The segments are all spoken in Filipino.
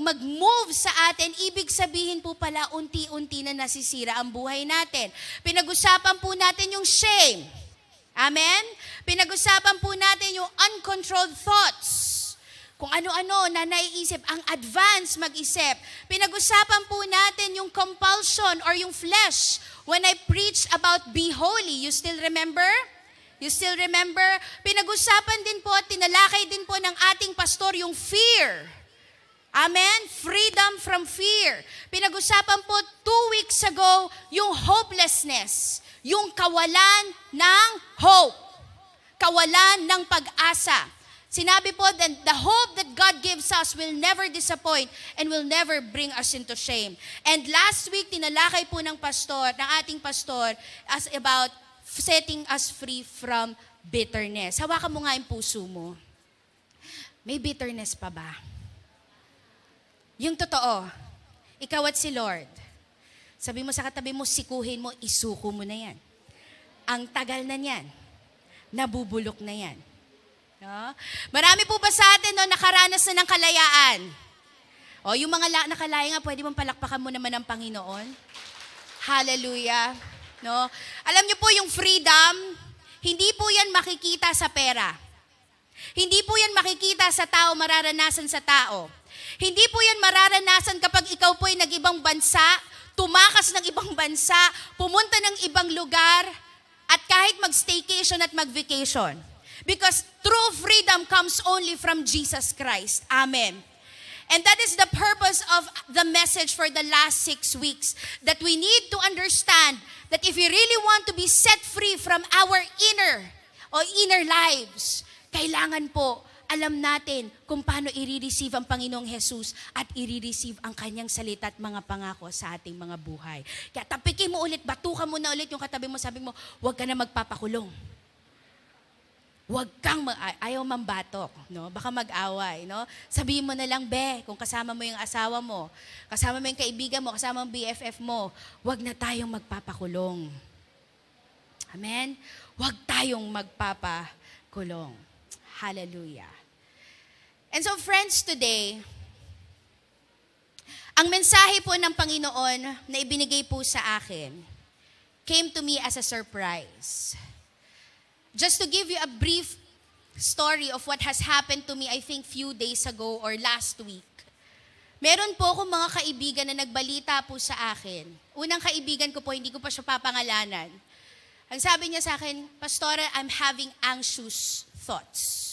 mag-move sa atin, ibig sabihin po pala unti-unti na nasisira ang buhay natin. Pinag-usapan po natin yung shame. Amen? Pinag-usapan po natin yung uncontrolled thoughts. Kung ano-ano na naiisip, ang advance mag-isip. Pinag-usapan po natin yung compulsion or yung flesh. When I preached about be holy, you still remember? You still remember? Pinag-usapan din po at tinalakay din po ng ating pastor yung fear. Amen? Freedom from fear. Pinag-usapan po 2 weeks ago yung hopelessness. Yung kawalan ng hope. Kawalan ng pag-asa. Sinabi po that the hope that God gives us will never disappoint and will never bring us into shame. And last week, tinalakay po ng ating pastor, as about setting us free from bitterness. Hawakan mo nga yung puso mo. May bitterness pa ba? Yung totoo, ikaw at si Lord. Sabi mo sa katabi mo, sikuhin mo, isuko mo na yan. Ang tagal na yan. Nabubulok na yan. No? Marami po ba sa atin nakaranas na ng kalayaan? O yung mga nakalaya nga, pwede mong palakpakan mo naman ang Panginoon. Hallelujah. No? Alam niyo po yung freedom, hindi po yan makikita sa pera. Hindi po yan makikita sa tao, mararanasan sa tao. Hindi po yan mararanasan kapag ikaw po ay nag-ibang bansa, tumakas ng ibang bansa, pumunta ng ibang lugar, at kahit mag-staycation at mag-vacation. Because true freedom comes only from Jesus Christ. Amen. And that is the purpose of the message for the last 6 weeks. That we need to understand that if we really want to be set free from our inner lives, kailangan po alam natin kung paano i-receive ang Panginoong Jesus at i-receive ang kanyang salita at mga pangako sa ating mga buhay. Kaya tapikin mo ulit, batukan mo na ulit yung katabi mo, sabi mo, huwag ka na magpapakulong. Huwag kang ayaw mambatok, no? Baka mag-away, no? Sabihin mo na lang, kung kasama mo yung asawa mo, kasama mo yung kaibigan mo, kasama mo BFF mo, huwag na tayong magpapakulong. Amen? Huwag tayong magpapakulong. Hallelujah. And so friends, today, ang mensahe po ng Panginoon na ibinigay po sa akin came to me as a surprise. Just to give you a brief story of what has happened to me, I think few days ago or last week. Meron po akong mga kaibigan na nagbalita po sa akin. Unang kaibigan ko po, hindi ko pa siya papangalanan. Ang sabi niya sa akin, Pastora, I'm having anxious thoughts.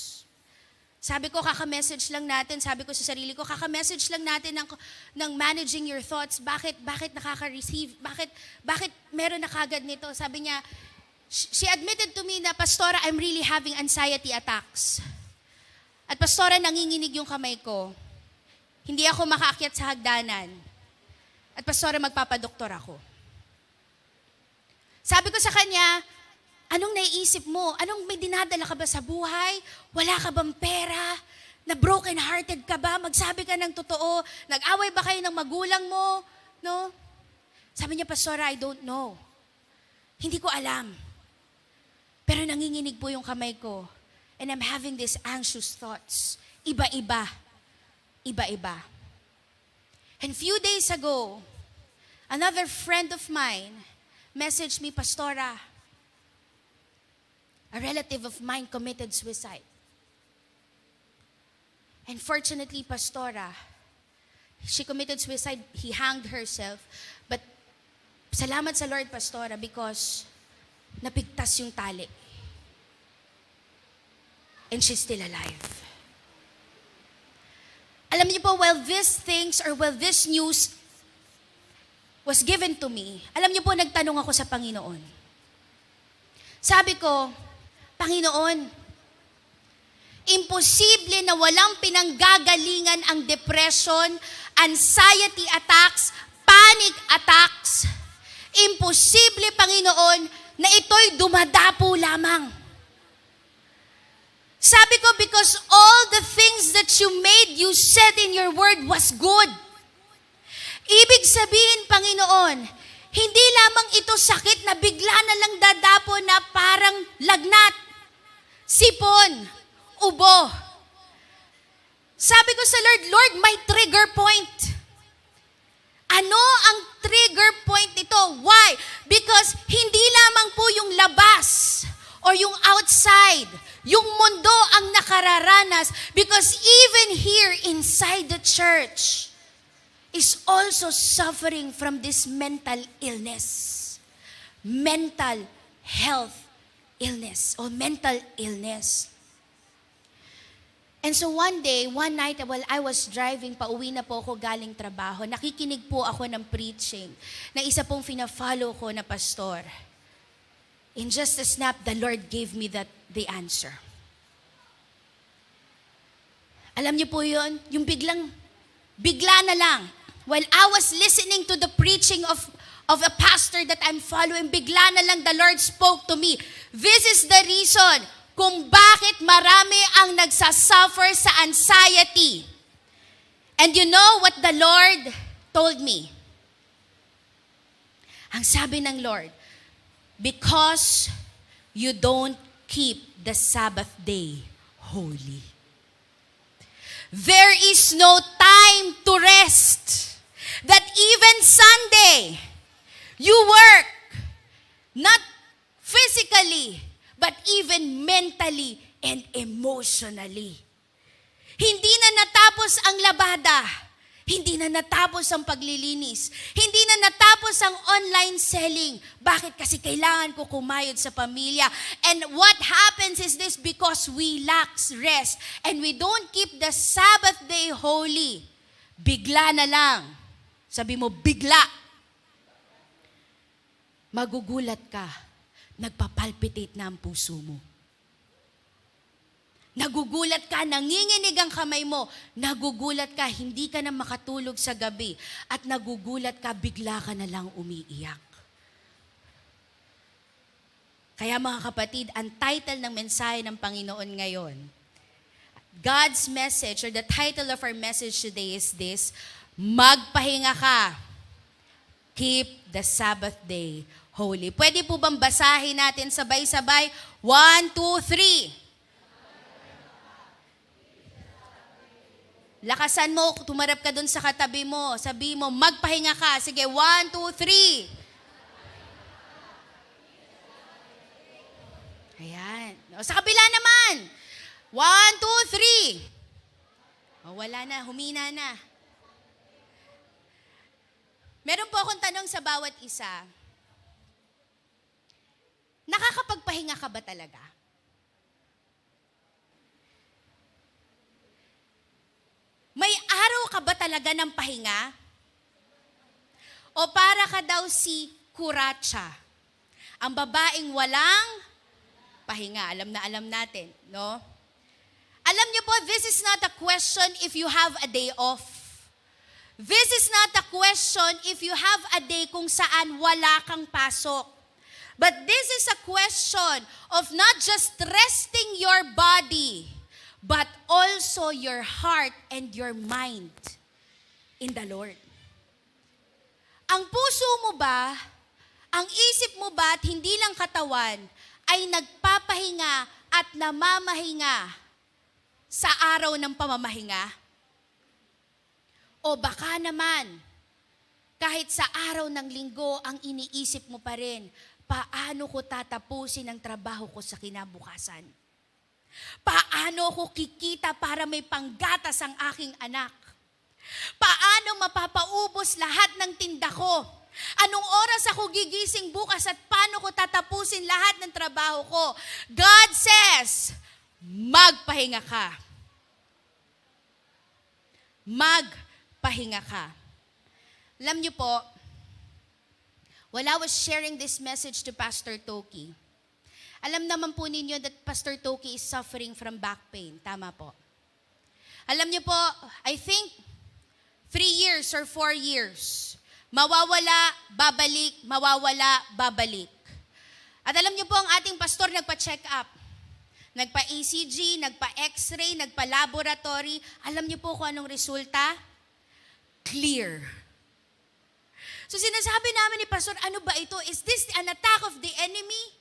Sabi ko, kaka-message lang natin, sabi ko sa sarili ko, kaka-message lang natin ng managing your thoughts. Bakit nakaka-receive? Bakit meron na kagad nito? Sabi niya, she admitted to me na, Pastora, I'm really having anxiety attacks. At Pastora, nanginginig yung kamay ko. Hindi ako makaakyat sa hagdanan. At Pastora, magpapadoktor ako. Sabi ko sa kanya, anong naiisip mo? Anong may dinadala ka ba sa buhay? Wala ka bang pera? Na broken-hearted ka ba? Magsabi ka ng totoo. Nag-away ba kayo ng magulang mo? No? Sabi niya, Pastora, I don't know. Hindi ko alam. Pero nanginginig po yung kamay ko. And I'm having these anxious thoughts. Iba-iba. Iba-iba. And few days ago, another friend of mine messaged me, Pastora, a relative of mine committed suicide. And fortunately, Pastora, she committed suicide. He hanged herself. But salamat sa Lord, Pastora, because napigtas yung tali. And she's still alive. Alam niyo po, while this news was given to me, alam niyo po, nagtanong ako sa Panginoon. Sabi ko, Panginoon, imposible na walang pinanggagalingan ang depression, anxiety attacks, panic attacks. Imposible, Panginoon, na ito'y dumadapo lamang. Sabi ko, because all the things that you made, you said in your word was good. Ibig sabihin, Panginoon, hindi lamang ito sakit na bigla na lang dadapo na parang lagnat, sipon, ubo. Sabi ko sa Lord, Lord, may trigger point. Ano ang trigger point nito? Why? Because hindi lamang po yung labas or yung outside, yung mundo ang nakararanas. Because even here inside the church is also suffering from this mental illness. Mental health illness or mental illness. And so one day, one night, while I was driving, pauwi na po ako galing trabaho, nakikinig po ako ng preaching na isa pong fina-follow ko na pastor. In just a snap, the Lord gave me the answer. Alam niyo po yun? Yung bigla na lang. While I was listening to the preaching of a pastor that I'm following, bigla na lang the Lord spoke to me. This is the reason kung bakit marami ang nagsasuffer sa anxiety. And you know what the Lord told me? Ang sabi ng Lord, because you don't keep the Sabbath day holy. There is no time to rest. That even Sunday, you work, not physically, but even mentally and emotionally. Hindi na natapos ang labada. Hindi na natapos ang paglilinis. Hindi na natapos ang online selling. Bakit? Kasi kailangan ko kumayod sa pamilya. And what happens is this, because we lack rest and we don't keep the Sabbath day holy, bigla na lang. Sabi mo, bigla. Magugulat ka. Nagpapalpitate na ang puso mo. Nagugulat ka, nanginginig ang kamay mo. Nagugulat ka, hindi ka na makatulog sa gabi. At nagugulat ka, bigla ka na lang umiiyak. Kaya mga kapatid, ang title ng mensahe ng Panginoon ngayon, God's message, or the title of our message today is this, magpahinga ka. Keep the Sabbath day holy. Pwede po bang basahin natin sabay-sabay? 1, 2, 3. Lakasan mo, tumarap ka dun sa katabi mo. Sabi mo, magpahinga ka. Sige, 1, 2, 3. Ayan. O, sa kabila naman. 1, 2, 3. O, wala na, humina na. Meron po akong tanong sa bawat isa. Nakakapagpahinga ka ba talaga? May araw ka ba talaga ng pahinga? O para ka daw si Kuratsa, ang babaeng walang pahinga. Alam na alam natin, no? Alam niyo po, this is not a question if you have a day off. This is not a question if you have a day kung saan wala kang pasok. But this is a question of not just resting your body, but also your heart and your mind in the Lord. Ang puso mo ba, ang isip mo ba, at hindi lang katawan, ay nagpapahinga at namamahinga sa araw ng pamamahinga? O baka naman, kahit sa araw ng linggo, ang iniisip mo pa rin, paano ko tatapusin ang trabaho ko sa kinabukasan? Paano ko kikita para may panggatas ang aking anak? Paano mapapaubos lahat ng tinda ko? Anong oras ako gigising bukas at paano ko tatapusin lahat ng trabaho ko? God says, magpahinga ka. Magpahinga ka. Alam niyo po, while I was sharing this message to Pastor Toki, alam naman po ninyo that Pastor Toki is suffering from back pain. Tama po. Alam niyo po, I think 3 years or 4 years, mawawala, babalik. At alam niyo po, ang ating pastor nagpa-check up. Nagpa-ECG, nagpa-X-ray, nagpa-laboratory. Alam niyo po kung anong resulta? Clear. So sinasabi namin ni Pastor, ano ba ito? Is this an attack of the enemy?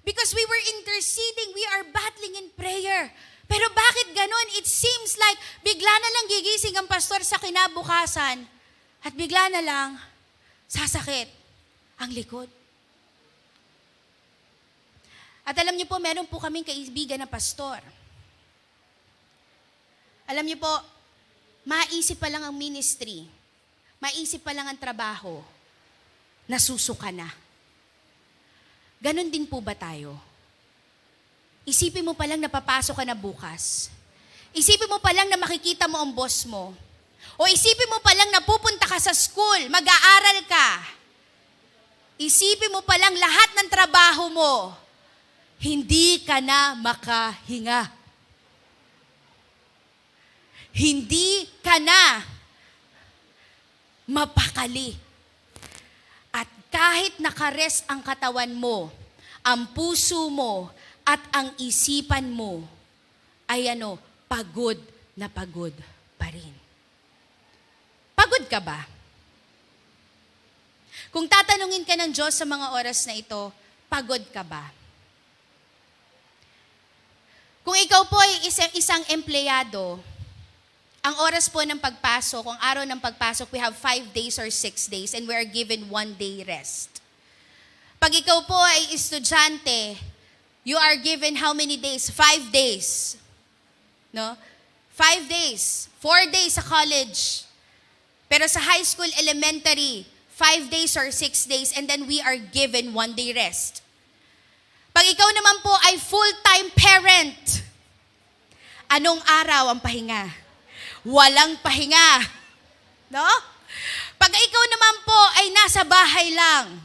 Because we were interceding, we are battling in prayer. Pero bakit ganon? It seems like bigla na lang gigising ang pastor sa kinabukasan at bigla na lang sasakit ang likod. At alam niyo po, meron po kaming kaibigan na pastor. Alam niyo po, maisip pa lang ang ministry, maisip pa lang ang trabaho, nasusuka na. Ganon din po ba tayo? Isipin mo pa lang na papasok ka na bukas. Isipin mo pa lang na makikita mo ang boss mo. O isipin mo pa lang na pupunta ka sa school, mag-aaral ka. Isipin mo pa lang lahat ng trabaho mo, hindi ka na makahinga. Hindi ka na mapakali. At kahit nakarest ang katawan mo, ang puso mo, at ang isipan mo, ay pagod na pagod pa rin. Pagod ka ba? Kung tatanungin ka ng Diyos sa mga oras na ito, pagod ka ba? Kung ikaw po ay isang empleyado, ang oras po ng pagpasok, ang araw ng pagpasok, we have 5 days or 6 days and we are given 1 day rest. Pag ikaw po ay estudyante, you are given how many days? 5 days. No? 5 days. 4 days sa college. Pero sa high school, elementary, 5 days or 6 days and then we are given 1 day rest. Pag ikaw naman po ay full-time parent, anong araw ang pahinga? Walang pahinga. No? Pag ikaw naman po ay nasa bahay lang,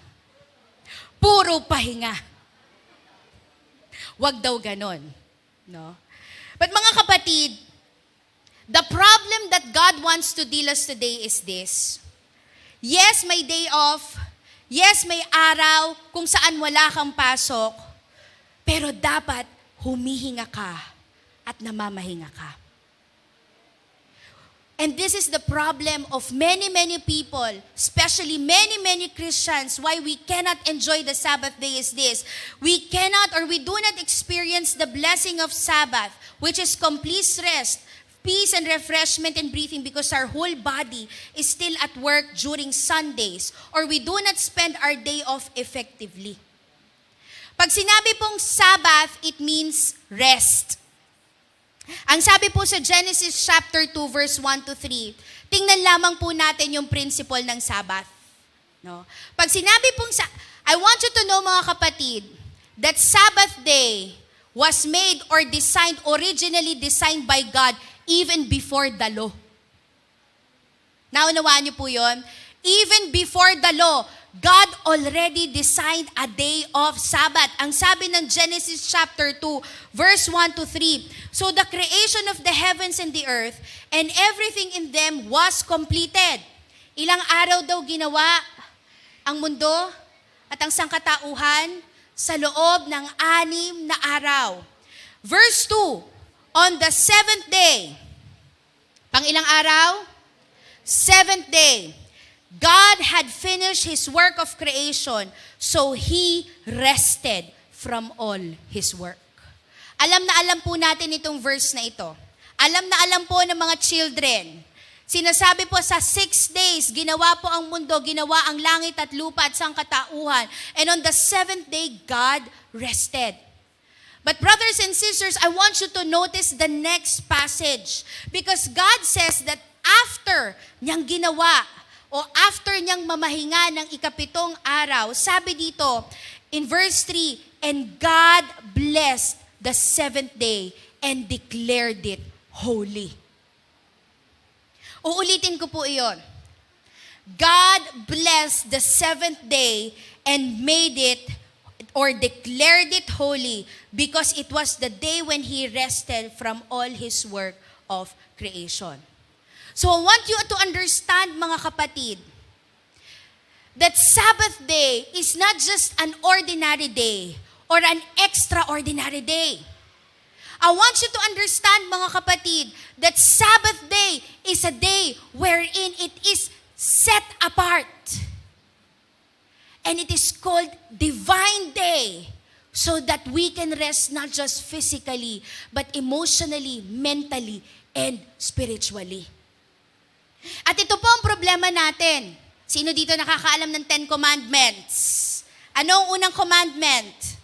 puro pahinga. Wag daw ganon. No? But mga kapatid, the problem that God wants to deal us today is this. Yes, may day off. Yes, may araw kung saan wala kang pasok. Pero dapat humihinga ka at namamahinga ka. And this is the problem of many people, especially many Christians, why we cannot enjoy the Sabbath day is this. We cannot or we do not experience the blessing of Sabbath, which is complete rest, peace and refreshment and breathing because our whole body is still at work during Sundays, or we do not spend our day off effectively. Pag sinabi pong Sabbath, it means rest. Ang sabi po sa Genesis chapter 2 verse 1 to 3, tingnan lamang po natin yung principle ng Sabbath. No? Pag sinabi pong, I want you to know mga kapatid, that Sabbath day was made or designed, originally designed by God even before the law. Naunawaan niyo po yun? Even before the law, God already designed a day of Sabbath. Ang sabi ng Genesis chapter 2, verse 1 to 3. So the creation of the heavens and the earth and everything in them was completed. Ilang araw daw ginawa ang mundo at ang sangkatauhan sa loob ng 6 na araw. Verse 2, on the 7th day, pang ilang araw? 7th day. God had finished His work of creation, so He rested from all His work. Alam na alam po natin itong verse na ito. Alam na alam po ng mga children. Sinasabi po sa 6 days, ginawa po ang mundo, ginawa ang langit at lupa at sangkatauhan. And on the 7th day, God rested. But brothers and sisters, I want you to notice the next passage. Because God says that after niyang ginawa, o after niyang mamahinga ng 7th araw, sabi dito, in verse 3, and God blessed the 7th day and declared it holy. Uulitin ko po iyon. God blessed the 7th day and made it or declared it holy because it was the day when He rested from all His work of creation. So I want you to understand, mga kapatid, that Sabbath day is not just an ordinary day or an extraordinary day. I want you to understand, mga kapatid, that Sabbath day is a day wherein it is set apart. And it is called divine day so that we can rest not just physically, but emotionally, mentally, and spiritually. At ito po ang problema natin. Sino dito nakakaalam ng 10 Commandments? Ano ang unang commandment?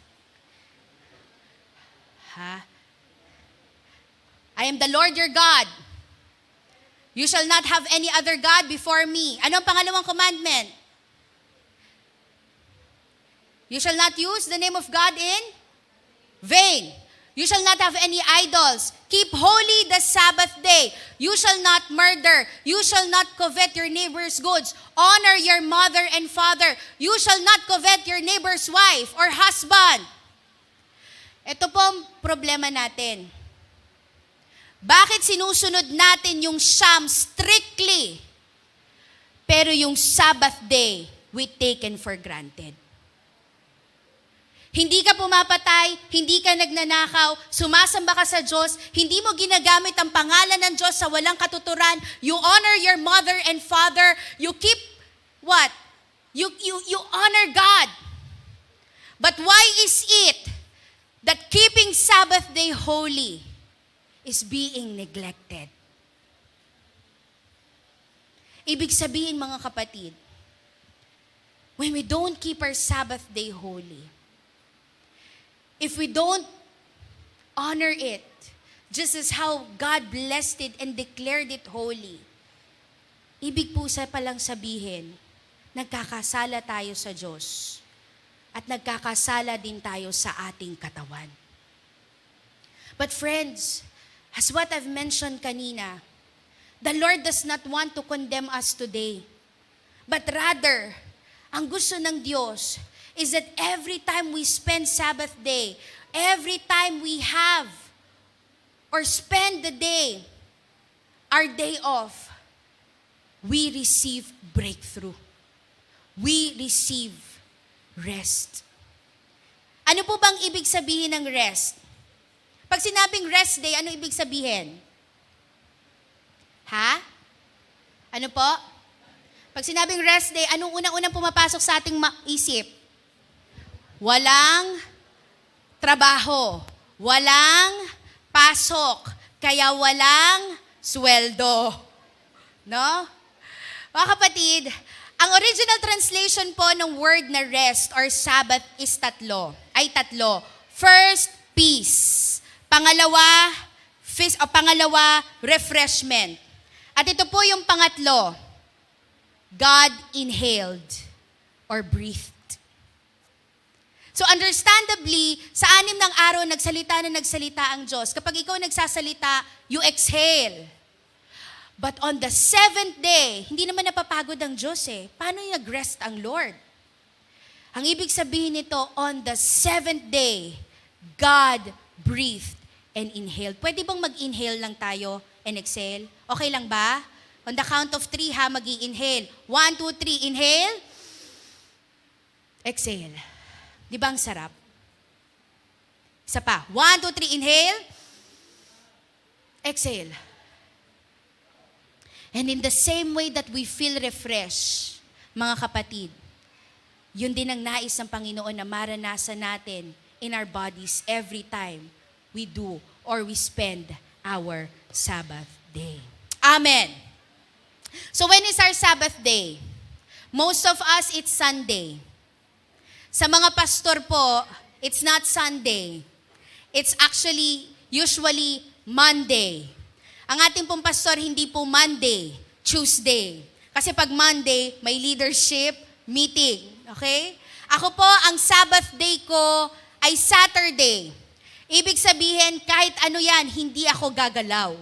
I am the Lord your God. You shall not have any other God before me. Ano ang pangalawang commandment? You shall not use the name of God in vain. You shall not have any idols. Keep holy the Sabbath day. You shall not murder. You shall not covet your neighbor's goods. Honor your mother and father. You shall not covet your neighbor's wife or husband. Ito po ang problema natin. Bakit sinusunod natin yung Siyam strictly, pero yung Sabbath day, we taken for granted? Hindi ka pumapatay, hindi ka nagnanakaw, sumasamba ka sa Diyos, hindi mo ginagamit ang pangalan ng Diyos sa walang katuturan, you honor your mother and father, you keep what? You honor God. But why is it that keeping Sabbath day holy is being neglected? Ibig sabihin, mga kapatid, when we don't keep our Sabbath day holy, if we don't honor it, just as how God blessed it and declared it holy, ibig po sa palang sabihin, nagkakasala tayo sa Diyos at nagkakasala din tayo sa ating katawan. But friends, as what I've mentioned kanina, the Lord does not want to condemn us today. But rather, ang gusto ng Diyos is that every time we spend Sabbath day, every time we have or spend the day, our day off, we receive breakthrough. We receive rest. Ano po bang ibig sabihin ng rest? Pag sinabing rest day, ano ibig sabihin? Ano po? Pag sinabing rest day, anong unang-unang pumapasok sa ating isip? Walang trabaho, walang pasok, kaya walang sweldo. No? Mga kapatid, ang original translation po ng word na rest or Sabbath is tatlo. First, peace. Pangalawa, refreshment. At ito po yung pangatlo, God inhaled or breathed. So understandably, sa 6 ng araw, nagsalita ang Diyos. Kapag ikaw nagsasalita, you exhale. But on the 7th day, hindi naman napapagod ang Diyos eh. Paano yung nag-rest ang Lord? Ang ibig sabihin nito, on the 7th day, God breathed and inhaled. Pwede bang mag-inhale lang tayo and exhale? Okay lang ba? On the count of 3 mag-i-inhale. 1, 2, 3, inhale. Exhale. Di ba ang sarap? Isa pa. 1, 2, 3, inhale. Exhale. And in the same way that we feel refreshed, mga kapatid, yun din ang nais ng Panginoon na maranasan natin in our bodies every time we do or we spend our Sabbath day. Amen. So when is our Sabbath day? Most of us, it's Sunday. Sa mga pastor po, it's not Sunday. It's actually, usually, Monday. Ang ating pong pastor, hindi po Monday, Tuesday. Kasi pag Monday, may leadership meeting. Okay? Ako po, ang Sabbath day ko ay Saturday. Ibig sabihin, kahit ano yan, hindi ako gagalaw.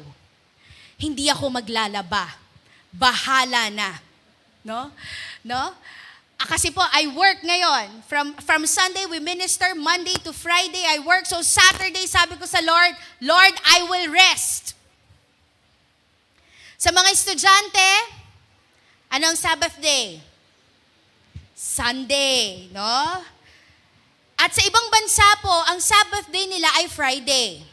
Hindi ako maglalaba. Bahala na. No? Kasi po, I work ngayon. From Sunday, we minister. Monday to Friday, I work. So Saturday, sabi ko sa Lord, Lord, I will rest. Sa mga estudyante, anong Sabbath day? Sunday, no? At sa ibang bansa po, ang Sabbath day nila ay Friday.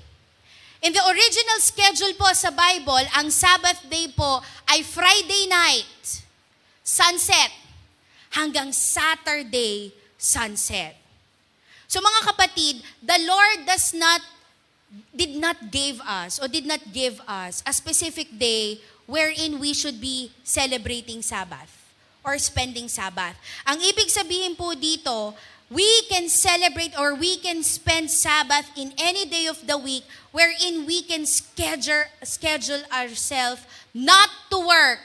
In the original schedule po sa Bible, ang Sabbath day po ay Friday night, sunset, hanggang Saturday sunset. So mga kapatid, the Lord did not give us a specific day wherein we should be celebrating Sabbath or spending Sabbath. Ang ibig sabihin po dito, we can celebrate or we can spend Sabbath in any day of the week wherein we can schedule ourselves not to work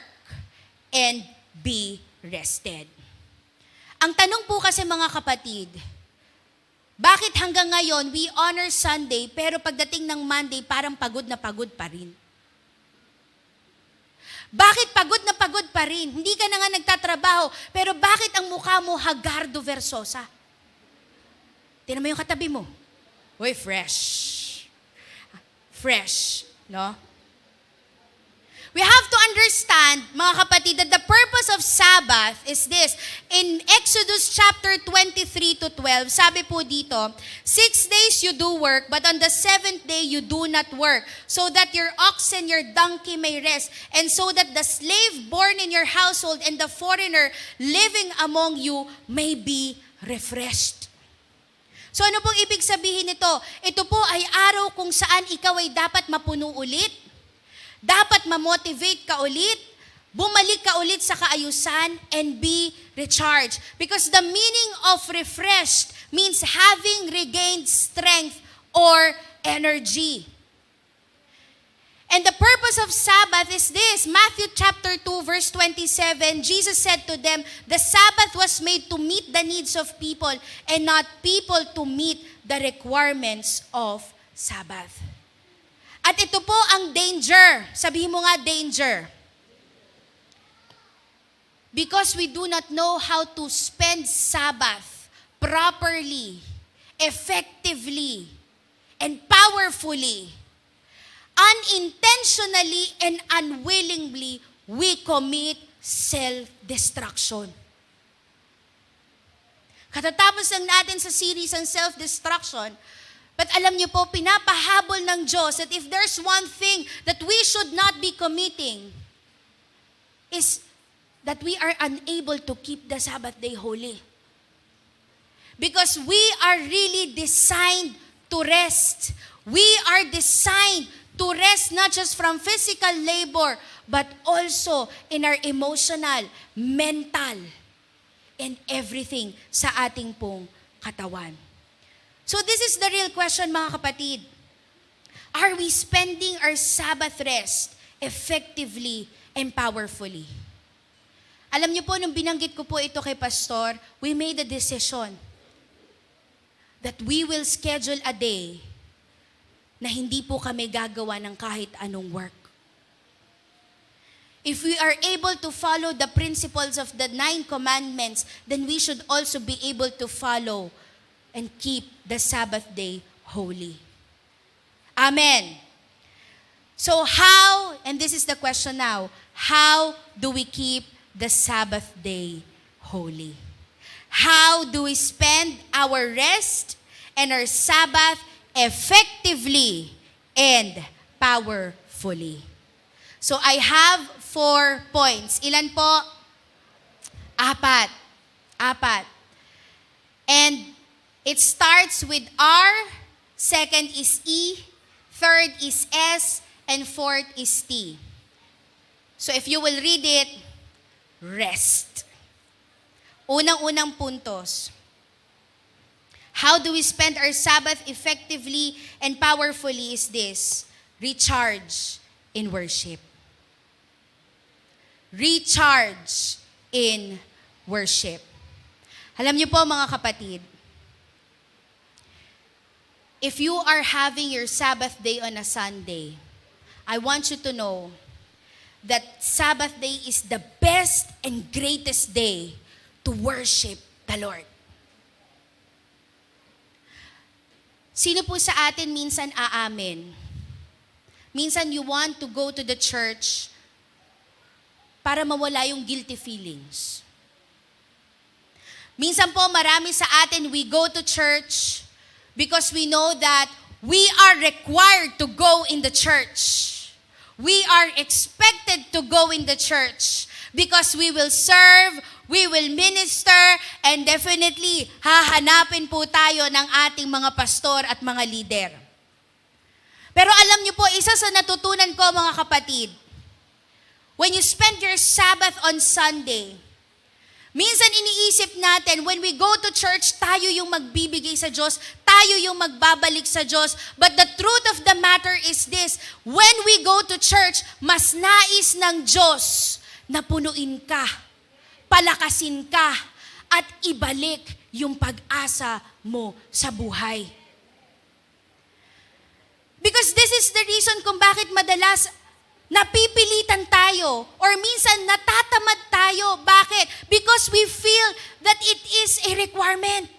and be rested. Ang tanong po kasi mga kapatid, bakit hanggang ngayon we honor Sunday pero pagdating ng Monday parang pagod na pagod pa rin? Bakit pagod na pagod pa rin? Hindi ka na nga nagtatrabaho, pero bakit ang mukha mo hagardo versosa? Tingnan mo yung katabi mo. Uy, fresh. Fresh, no? We have to understand, mga kapatid, that the purpose of Sabbath is this. In Exodus chapter 23 to 12, sabi po dito, 6 days you do work, but on the 7th day you do not work, so that your oxen, your donkey may rest, and so that the slave born in your household and the foreigner living among you may be refreshed. So ano pong ibig sabihin nito? Ito po ay araw kung saan ikaw ay dapat mapuno ulit, dapat ma-motivate ka ulit, bumalik ka ulit sa kaayusan, and be recharged. Because the meaning of refreshed means having regained strength or energy. And the purpose of Sabbath is this. Matthew chapter 2 verse 27, Jesus said to them, the Sabbath was made to meet the needs of people and not people to meet the requirements of Sabbath. At ito po ang danger. Sabihin mo nga, danger. Because we do not know how to spend Sabbath properly, effectively, and powerfully, unintentionally and unwillingly, we commit self-destruction. Katatapos lang natin sa series ang self-destruction, but alam niyo po, pinapahabol ng Diyos that if there's one thing that we should not be committing, is that we are unable to keep the Sabbath day holy. Because we are really designed to rest. We are designed to rest not just from physical labor, but also in our emotional, mental, and everything sa ating pong katawan. So this is the real question, mga kapatid. Are we spending our Sabbath rest effectively and powerfully? Alam niyo po, nung binanggit ko po ito kay Pastor, we made a decision that we will schedule a day na hindi po kami gagawa ng kahit anong work. If we are able to follow the principles of the 9 commandments, then we should also be able to follow and keep the Sabbath day holy. Amen. So how, and this is the question now, how do we keep the Sabbath day holy? How do we spend our rest and our Sabbath effectively and powerfully? So I have 4 points. Ilan po? 4. And it starts with R, second is E, third is S, and fourth is T. So if you will read it, rest. Unang-unang puntos. How do we spend our Sabbath effectively and powerfully is this: recharge in worship. Recharge in worship. Alam niyo po mga kapatid, if you are having your Sabbath day on a Sunday, I want you to know that Sabbath day is the best and greatest day to worship the Lord. Sino po sa atin minsan aamin? Minsan you want to go to the church para mawala yung guilty feelings. Minsan po marami sa atin, we go to church because we know that we are required to go in the church. We are expected to go in the church. Because we will serve, we will minister, and definitely, hahanapin po tayo ng ating mga pastor at mga leader. Pero alam niyo po, isa sa natutunan ko mga kapatid, when you spend your Sabbath on Sunday, minsan iniisip natin, when we go to church, tayo yung magbibigay sa Diyos, tayo yung magbabalik sa Diyos. But the truth of the matter is this, when we go to church, mas nais ng Diyos na punuin ka, palakasin ka, at ibalik yung pag-asa mo sa buhay. Because this is the reason kung bakit madalas napipilitan tayo or minsan natatamad tayo. Bakit? Because we feel that it is a requirement.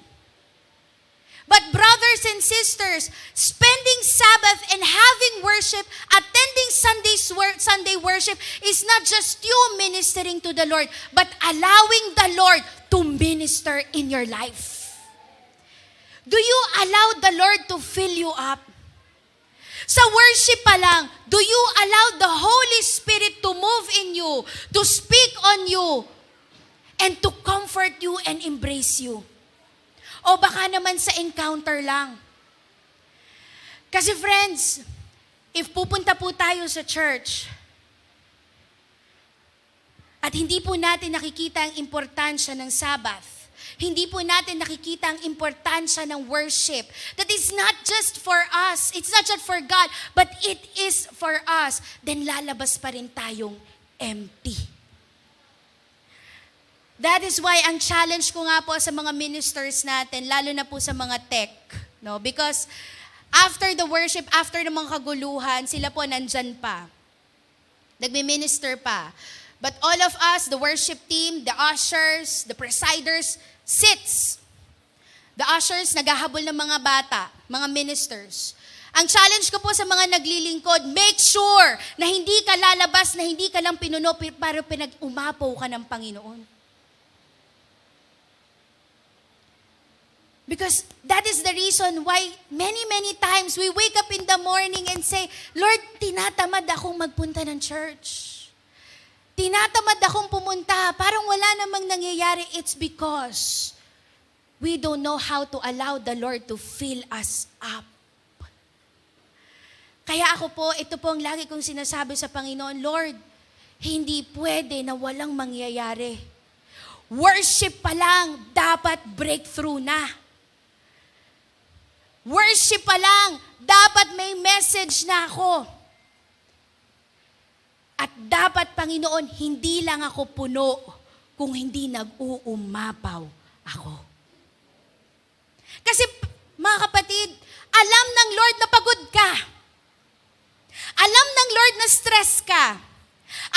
But brothers and sisters, spending Sabbath and having worship, attending Sunday worship is not just you ministering to the Lord, but allowing the Lord to minister in your life. Do you allow the Lord to fill you up? Sa worship pa lang, do you allow the Holy Spirit to move in you, to speak on you, and to comfort you and embrace you? O baka naman sa encounter lang. Kasi friends, if pupunta po tayo sa church, at hindi po natin nakikita ang importansya ng Sabbath, hindi po natin nakikita ang importansya ng worship. That is not just for us. It's not just for God, but it is for us. Then lalabas pa rin tayong empty. That is why ang challenge ko nga po sa mga ministers natin, lalo na po sa mga tech. No? Because after the worship, after ng mga kaguluhan, sila po nandyan pa. Nagme-minister pa. But all of us, the worship team, the ushers, the presiders, sits. The ushers, naghahabol ng mga bata, mga ministers. Ang challenge ko po sa mga naglilingkod, make sure na hindi ka lalabas, na hindi ka lang pinuno, pero pinag-umapaw ka ng Panginoon. Because that is the reason why many times we wake up in the morning and say, Lord, tinatamad akong magpunta ng church. Tinatamad akong pumunta, parang wala namang nangyayari. It's because we don't know how to allow the Lord to fill us up. Kaya ako po, ito po ang lagi kong sinasabi sa Panginoon, Lord, hindi pwede na walang mangyayari. Worship pa lang, dapat breakthrough na. Worship pa lang, dapat may message na ako. At dapat, Panginoon, hindi lang ako puno kung hindi nag-uumapaw ako. Kasi, mga kapatid, alam ng Lord na pagod ka. Alam ng Lord na stress ka.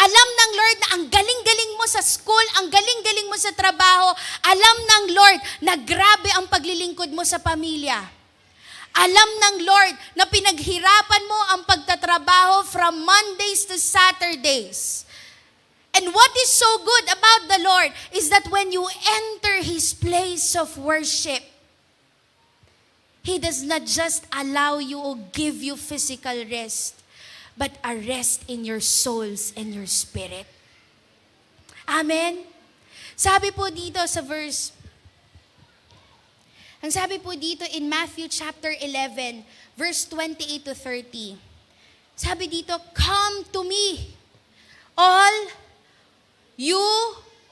Alam ng Lord na ang galing-galing mo sa school, ang galing-galing mo sa trabaho. Alam ng Lord na grabe ang paglilingkod mo sa pamilya. Alam ng Lord na pinaghirapan mo ang pagtatrabaho from Mondays to Saturdays. And what is so good about the Lord is that when you enter His place of worship, He does not just allow you or give you physical rest, but a rest in your souls and your spirit. Amen? Sabi po dito sa verse, ang sabi po dito in Matthew chapter 11, verse 28 to 30. Sabi dito, come to me, all you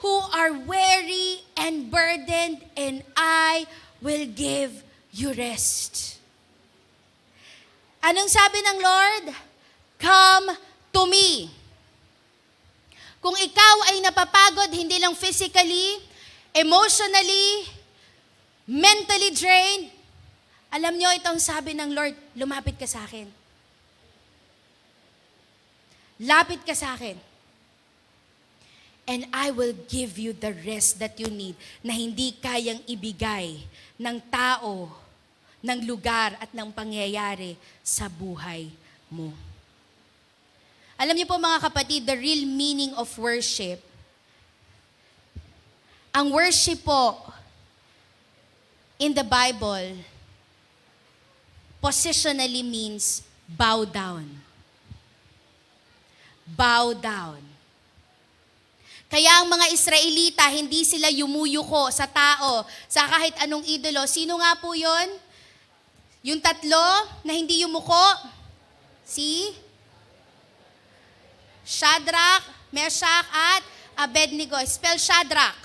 who are weary and burdened, and I will give you rest. Anong sabi ng Lord? Come to me. Kung ikaw ay napapagod, hindi lang physically, emotionally, mentally drained, alam nyo, itong sabi ng Lord, lumapit ka sa akin. Lapit ka sa akin. And I will give you the rest that you need na hindi kayang ibigay ng tao, ng lugar at ng pangyayari sa buhay mo. Alam niyo po mga kapatid, the real meaning of worship, ang worship po, in the Bible, positionally means bow down. Bow down. Kaya ang mga Israelita, hindi sila yumuyuko sa tao, sa kahit anong idolo. Sino nga po yon? Yung tatlo na hindi yumuko? Si Shadrach, Meshach, at Abednego. Spell Shadrach.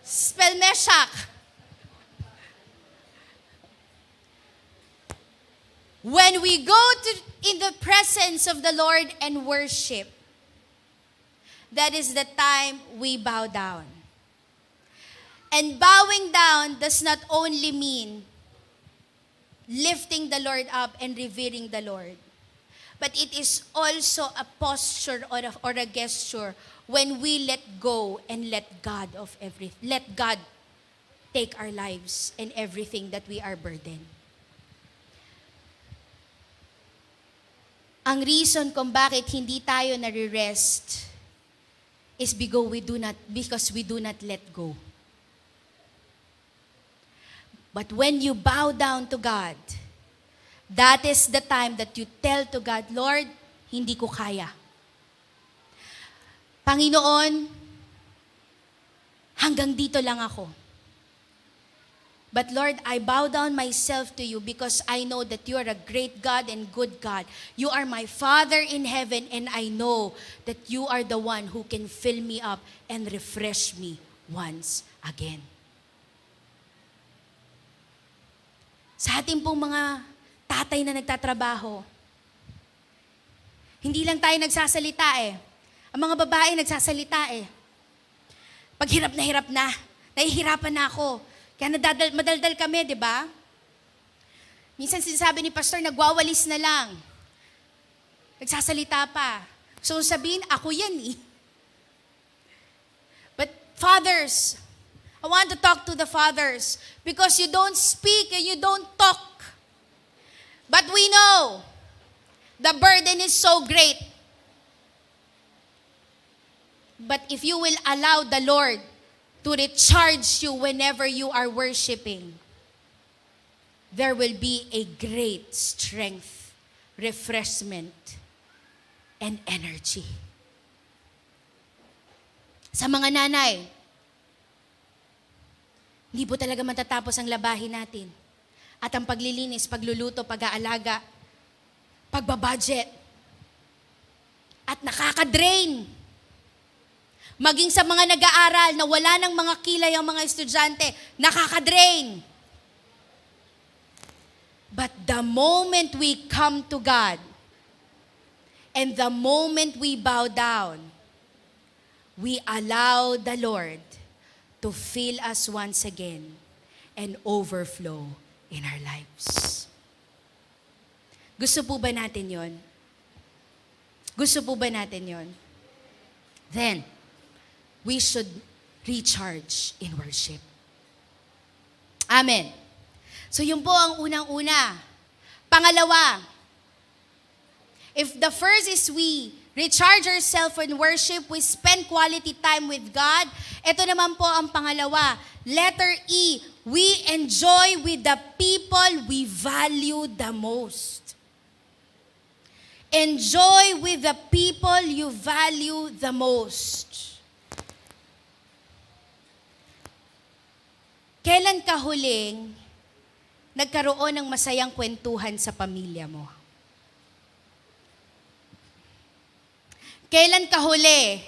Spell Meshach. When we go in the presence of the Lord and worship, that is the time we bow down. And bowing down does not only mean lifting the Lord up and revering the Lord, but it is also a posture or a gesture when we let go and let God take our lives and everything that we are burdened. Ang reason kung bakit hindi tayo nare-rest is because we do not let go. But when you bow down to God, that is the time that you tell to God, Lord, hindi ko kaya. Panginoon, hanggang dito lang ako. But Lord, I bow down myself to you because I know that you are a great God and good God. You are my Father in heaven, and I know that you are the one who can fill me up and refresh me once again. Sa ating pong mga tatay na nagtatrabaho, hindi lang tayo nagsasalita eh. Ang mga babae nagsasalita eh. Pag hirap na, nahihirapan na ako. Kaya madaldal kami, di ba? Minsan sinasabi ni pastor, nagwawalis na lang. Nagsasalita pa. So sabihin, ako yan eh. But fathers, I want to talk to the fathers because you don't speak and you don't talk. But we know the burden is so great. But if you will allow the Lord to recharge you whenever you are worshiping, there will be a great strength, refreshment, and energy. Sa mga nanay, hindi po talaga matatapos ang labahin natin. At ang paglilinis, pagluluto, pag-aalaga, pagbabudget, at nakaka-drain. Maging sa mga nag-aaral na wala ng mga kilay ang mga estudyante, nakaka-drain. But the moment we come to God, and the moment we bow down, we allow the Lord to fill us once again and overflow in our lives. Gusto po ba natin yon? Gusto po ba natin yon? Then, we should recharge in worship. Amen. So yun po ang unang-una. Pangalawa, if the first is we recharge ourselves in worship, we spend quality time with God. Ito naman po ang pangalawa. Letter E, we enjoy with the people we value the most. Enjoy with the people you value the most. Kailan ka huling nagkaroon ng masayang kwentuhan sa pamilya mo? Kailan ka huli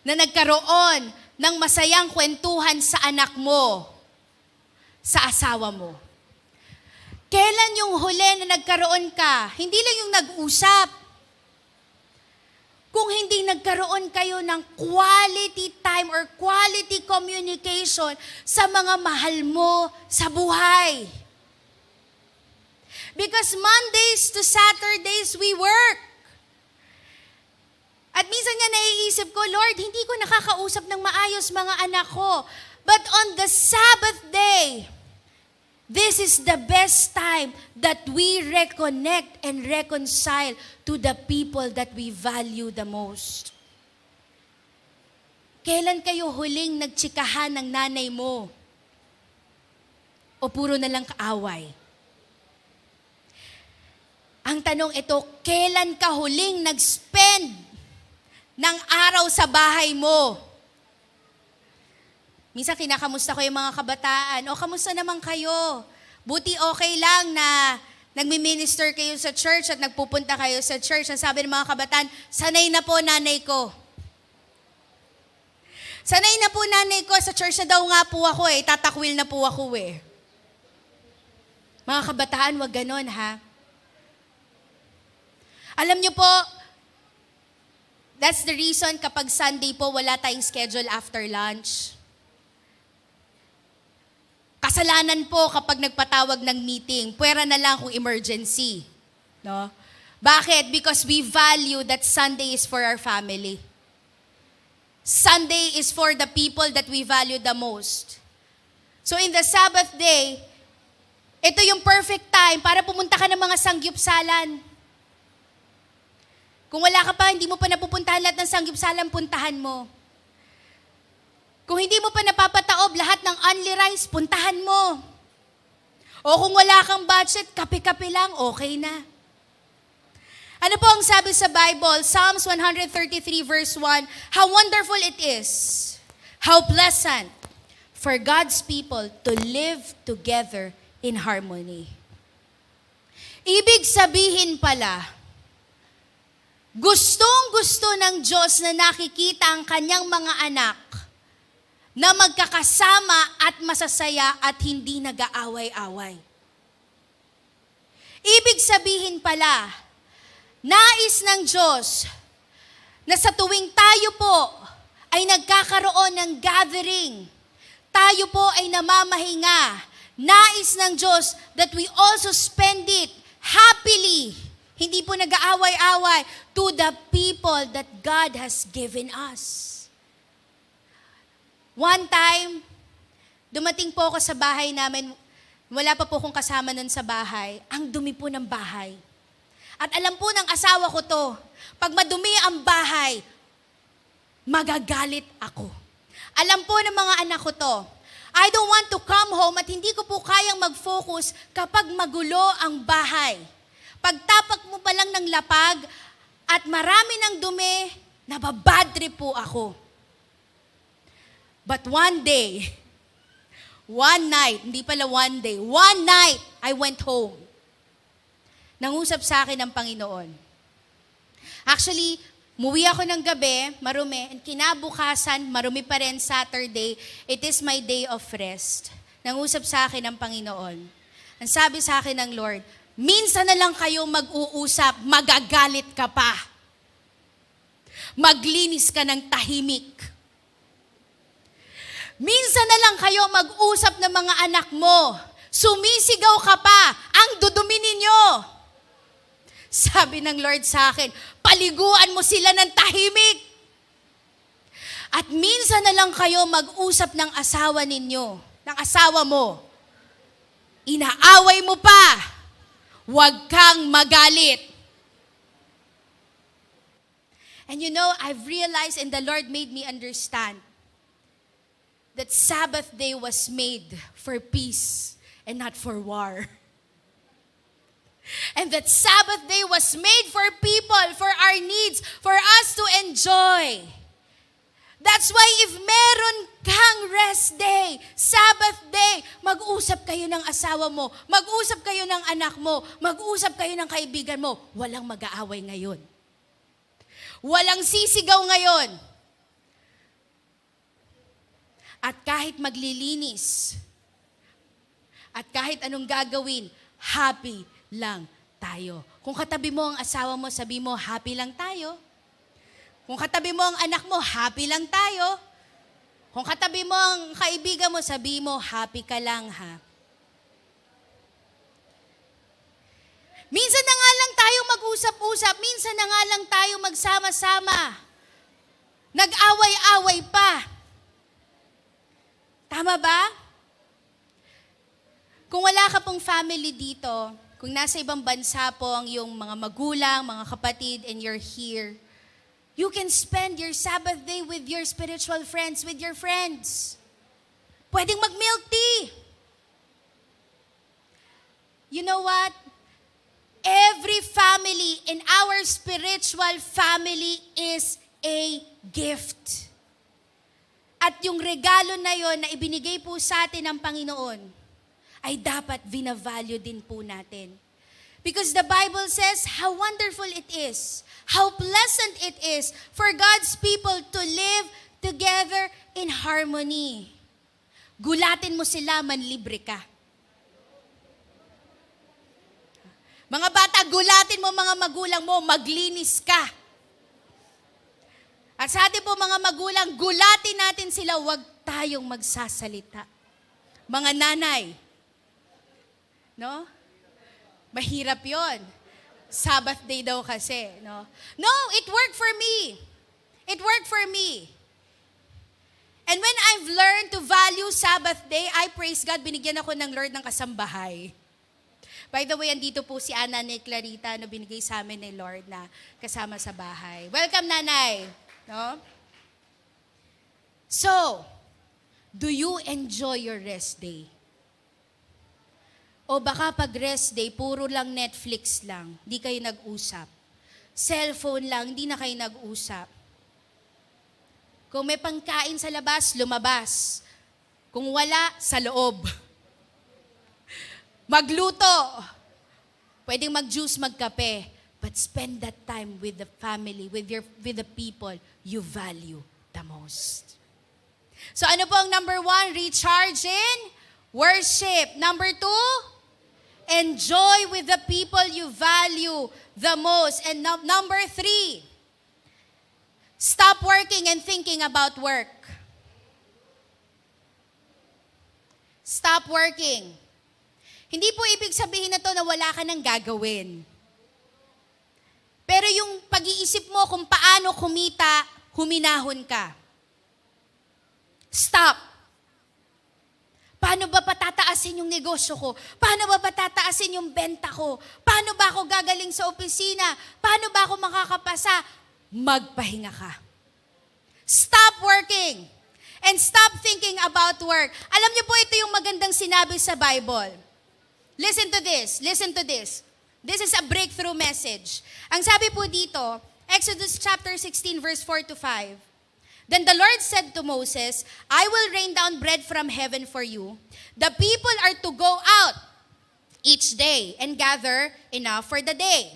na nagkaroon ng masayang kwentuhan sa anak mo, sa asawa mo? Kailan yung huli na nagkaroon ka, hindi lang yung nag-usap, kung hindi nagkaroon kayo ng quality time or quality communication sa mga mahal mo sa buhay. Because Mondays to Saturdays, we work. At minsan nga naiisip ko, Lord, hindi ko nakakausap ng maayos mga anak ko. But on the Sabbath day, this is the best time that we reconnect and reconcile to the people that we value the most. Kailan kayo huling nagtsikahan ng nanay mo? O puro na lang kaaway? Ang tanong ito, kailan ka huling nag-spend ng araw sa bahay mo. Minsan kinakamusta ko yung mga kabataan, o kamusta naman kayo? Buti okay lang na nagmi-minister kayo sa church at nagpupunta kayo sa church. Ang sabi ng mga kabataan, sanay na po nanay ko. Sanay na po nanay ko, sa church na daw nga po ako tatakwil na po ako Mga kabataan, wag ganon ha. Alam niyo po, that's the reason kapag Sunday po, wala tayong schedule after lunch. Kasalanan po kapag nagpatawag ng meeting, puwera na lang kung emergency. No? Bakit? Because we value that Sunday is for our family. Sunday is for the people that we value the most. So in the Sabbath day, ito yung perfect time para pumunta ka ng mga sangyupsalan. Kung wala ka pa, hindi mo pa napupuntahan lahat ng sangyupsalan, puntahan mo. Kung hindi mo pa napapataob lahat ng only rice, puntahan mo. O kung wala kang budget, kape-kape lang, okay na. Ano po ang sabi sa Bible? Psalms 133 verse 1, how wonderful it is, how pleasant for God's people to live together in harmony. Ibig sabihin pala, gustong-gusto ng Diyos na nakikita ang kanyang mga anak na magkakasama at masasaya at hindi nag-aaway-away. Ibig sabihin pala, nais ng Diyos na sa tuwing tayo po ay nagkakaroon ng gathering, tayo po ay namamahinga, nais ng Diyos that we also spend it happily, hindi po nag-aaway-away, to the people that God has given us. One time, dumating po ako sa bahay namin, wala pa po akong kasama nun sa bahay, ang dumi po ng bahay. At alam po ng asawa ko to, pag madumi ang bahay, magagalit ako. Alam po ng mga anak ko to, I don't want to come home at hindi ko po kayang mag-focus kapag magulo ang bahay. Pagtapak mo pa lang ng lapag at marami ng dumi, nababadtrip po ako. But one day, one night, hindi pala one day, one night, I went home. Nangusap sa akin ng Panginoon. Actually, muwi ako ng gabi, marumi, and kinabukasan, marumi pa rin Saturday, it is my day of rest. Nangusap sa akin ng Panginoon. Ang sabi sa akin ng Lord, minsan na lang kayo mag-uusap, magagalit ka pa. Maglinis ka ng tahimik. Minsan na lang kayo mag-usap ng mga anak mo. Sumisigaw ka pa, ang dudumi ninyo. Sabi ng Lord sa akin, paliguan mo sila ng tahimik. At minsan na lang kayo mag-usap ng asawa ninyo, ng asawa mo. Inaaway mo pa, huwag kang magalit. And you know, I've realized and the Lord made me understand that Sabbath day was made for peace and not for war. And that Sabbath day was made for people, for our needs, for us to enjoy. That's why if meron kang rest day, Sabbath day, mag-usap kayo ng asawa mo, mag-usap kayo ng anak mo, mag-usap kayo ng kaibigan mo, walang mag-aaway ngayon. Walang sisigaw ngayon. At kahit maglilinis, at kahit anong gagawin, happy lang tayo. Kung katabi mo ang asawa mo, sabi mo, happy lang tayo. Kung katabi mo ang anak mo, happy lang tayo. Kung katabi mo ang kaibigan mo, sabi mo, happy ka lang ha. Minsan na nga lang tayo mag-usap-usap, minsan na nga lang tayo magsama-sama. Nag-away-away pa. Tama ba? Kung wala ka pong family dito, kung nasa ibang bansa po ang iyong mga magulang, mga kapatid, and you're here, you can spend your Sabbath day with your spiritual friends, with your friends. Pwedeng mag-milk tea. You know what? Every family in our spiritual family is a gift. At yung regalo na yon na ibinigay po sa atin ng Panginoon, ay dapat vina-value din po natin. Because the Bible says how wonderful it is, how pleasant it is for God's people to live together in harmony. Gulatin mo sila, manlibre ka. Mga bata, gulatin mo mga magulang mo, maglinis ka. At sa atin po mga magulang, gulatin natin sila, huwag tayong magsasalita. Mga nanay, no? Mahirap yon. Sabbath day daw kasi, no? No, it worked for me. It worked for me. And when I've learned to value Sabbath day, I praise God, binigyan ako ng Lord ng kasambahay. By the way, andito po si Ana ni Clarita na binigay sa amin ni Lord na kasama sa bahay. Welcome, Nanay. No? So, do you enjoy your rest day? O baka pag rest day, puro lang Netflix lang, hindi kayo nag-usap. Cellphone lang, hindi na kayo nag-usap. Kung may pangkain sa labas, lumabas. Kung wala, sa loob. Magluto. Pwedeng mag-juice, magkape. But spend that time with the family, with the people you value the most. So ano po ang number 1? Recharge in worship. Number 2, enjoy with the people you value the most. And number 3, stop working and thinking about work. Stop working. Hindi po ibig sabihin na to na wala ka nang gagawin. Pero yung pag-iisip mo kung paano kumita, huminahon ka. Stop. Paano ba patataasin yung negosyo ko? Paano ba patataasin yung benta ko? Paano ba ako gagaling sa opisina? Paano ba ako makakapasa? Magpahinga ka. Stop working. And stop thinking about work. Alam niyo po, ito yung magandang sinabi sa Bible. Listen to this. Listen to this. This is a breakthrough message. Ang sabi po dito, Exodus chapter 16 verse 4 to 5. Then the Lord said to Moses, I will rain down bread from heaven for you. The people are to go out each day and gather enough for the day.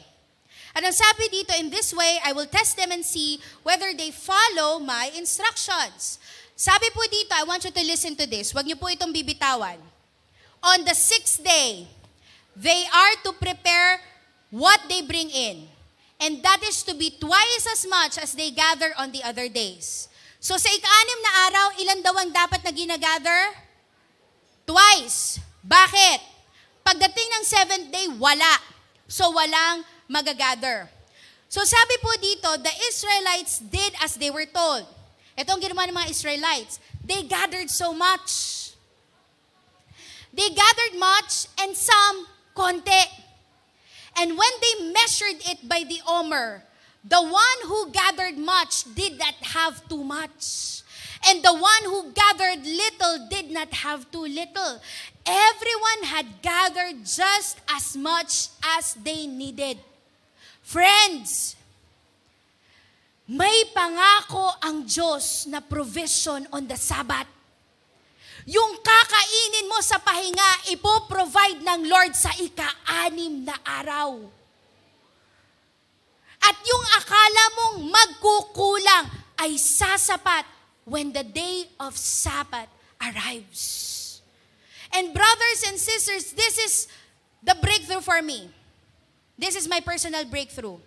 At ang sabi dito, in this way, I will test them and see whether they follow my instructions. Sabi po dito, I want you to listen to this. Huwag niyo po itong bibitawan. On the 6th day, they are to prepare what they bring in. And that is to be twice as much as they gather on the other days. So sa ika-6 na araw, ilan daw ang dapat na ginagather? Twice. Bakit? Pagdating ng 7th day, wala. So walang magagather. So sabi po dito, the Israelites did as they were told. Ito ang ginawa ng mga Israelites. They gathered so much. They gathered much and some konti. And when they measured it by the omer, the one who gathered much did not have too much. And the one who gathered little did not have too little. Everyone had gathered just as much as they needed. Friends, may pangako ang Diyos na provision on the Sabbath. Yung kakainin mo sa pahinga, ipoprovide ng Lord sa ika-6 na araw. At yung akala mong magkukulang ay sasapat when the day of Sabbath arrives. And brothers and sisters, this is the breakthrough for me. This is my personal breakthrough.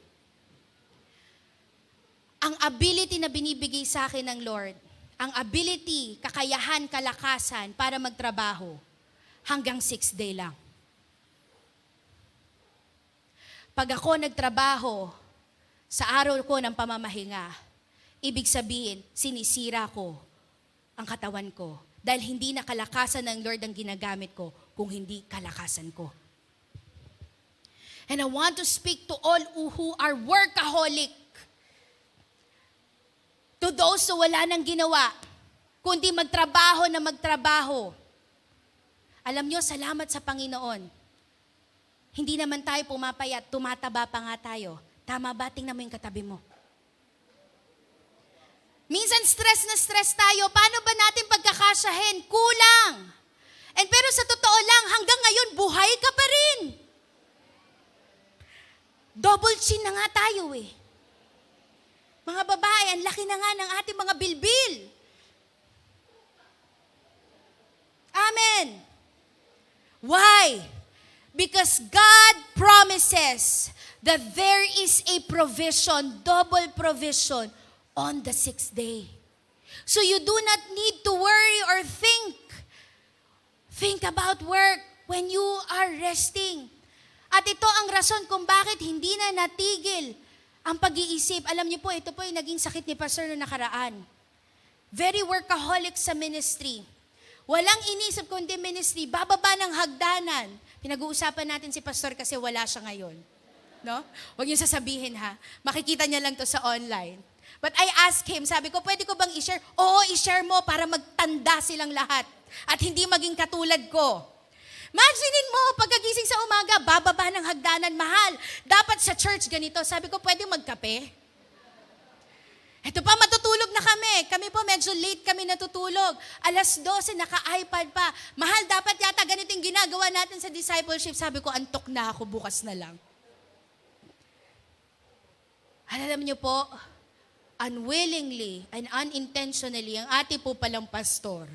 Ang ability na binibigay sa akin ng Lord, ang ability, kakayahan, kalakasan para magtrabaho, hanggang 6th day lang. Pag ako nagtrabaho sa araw ko ng pamamahinga, ibig sabihin, sinisira ko ang katawan ko dahil hindi na kalakasan ng Lord ang ginagamit ko kung hindi kalakasan ko. And I want to speak to all who are workaholic. To those who wala nang ginawa, kundi magtrabaho na magtrabaho. Alam nyo, salamat sa Panginoon. Hindi naman tayo pumapayat, tumataba pa nga tayo. Tama ba? Tingnan mo yung katabi mo. Minsan stress na stress tayo. Paano ba natin pagkakasyahin? Kulang. Pero sa totoo lang, hanggang ngayon, buhay ka pa rin. Double chin na nga tayo eh. Mga babae, ang laki na nga ng ating mga bilbil. Amen. Why? Because God promises that there is a provision, double provision, on the 6th day. So you do not need to worry or think about work when you are resting. At ito ang rason kung bakit hindi na natigil ang pag-iisip. Alam niyo po, ito po yung naging sakit ni Pastor noong nakaraan. Very workaholic sa ministry. Walang inisip kundi ministry, bababa ng hagdanan. Pinag-uusapan natin si Pastor kasi wala siya ngayon. No? Huwag niyo sasabihin ha. Makikita niya lang to sa online. But I asked him, sabi ko, pwede ko bang i-share? Oo, i-share mo para magtanda silang lahat. At hindi maging katulad ko. Imaginin mo, pagkagising sa umaga, bababa ng hagdanan, mahal. Dapat sa church ganito. Sabi ko, pwede magkape? Ito pa, matutulog na kami. Kami po, medyo late kami natutulog. 12:00, naka-iPad pa. Mahal, dapat yata ganito yung ginagawa natin sa discipleship. Sabi ko, antok na ako, bukas na lang. Alam niyo po, unwillingly and unintentionally, ang ate po palang pastor,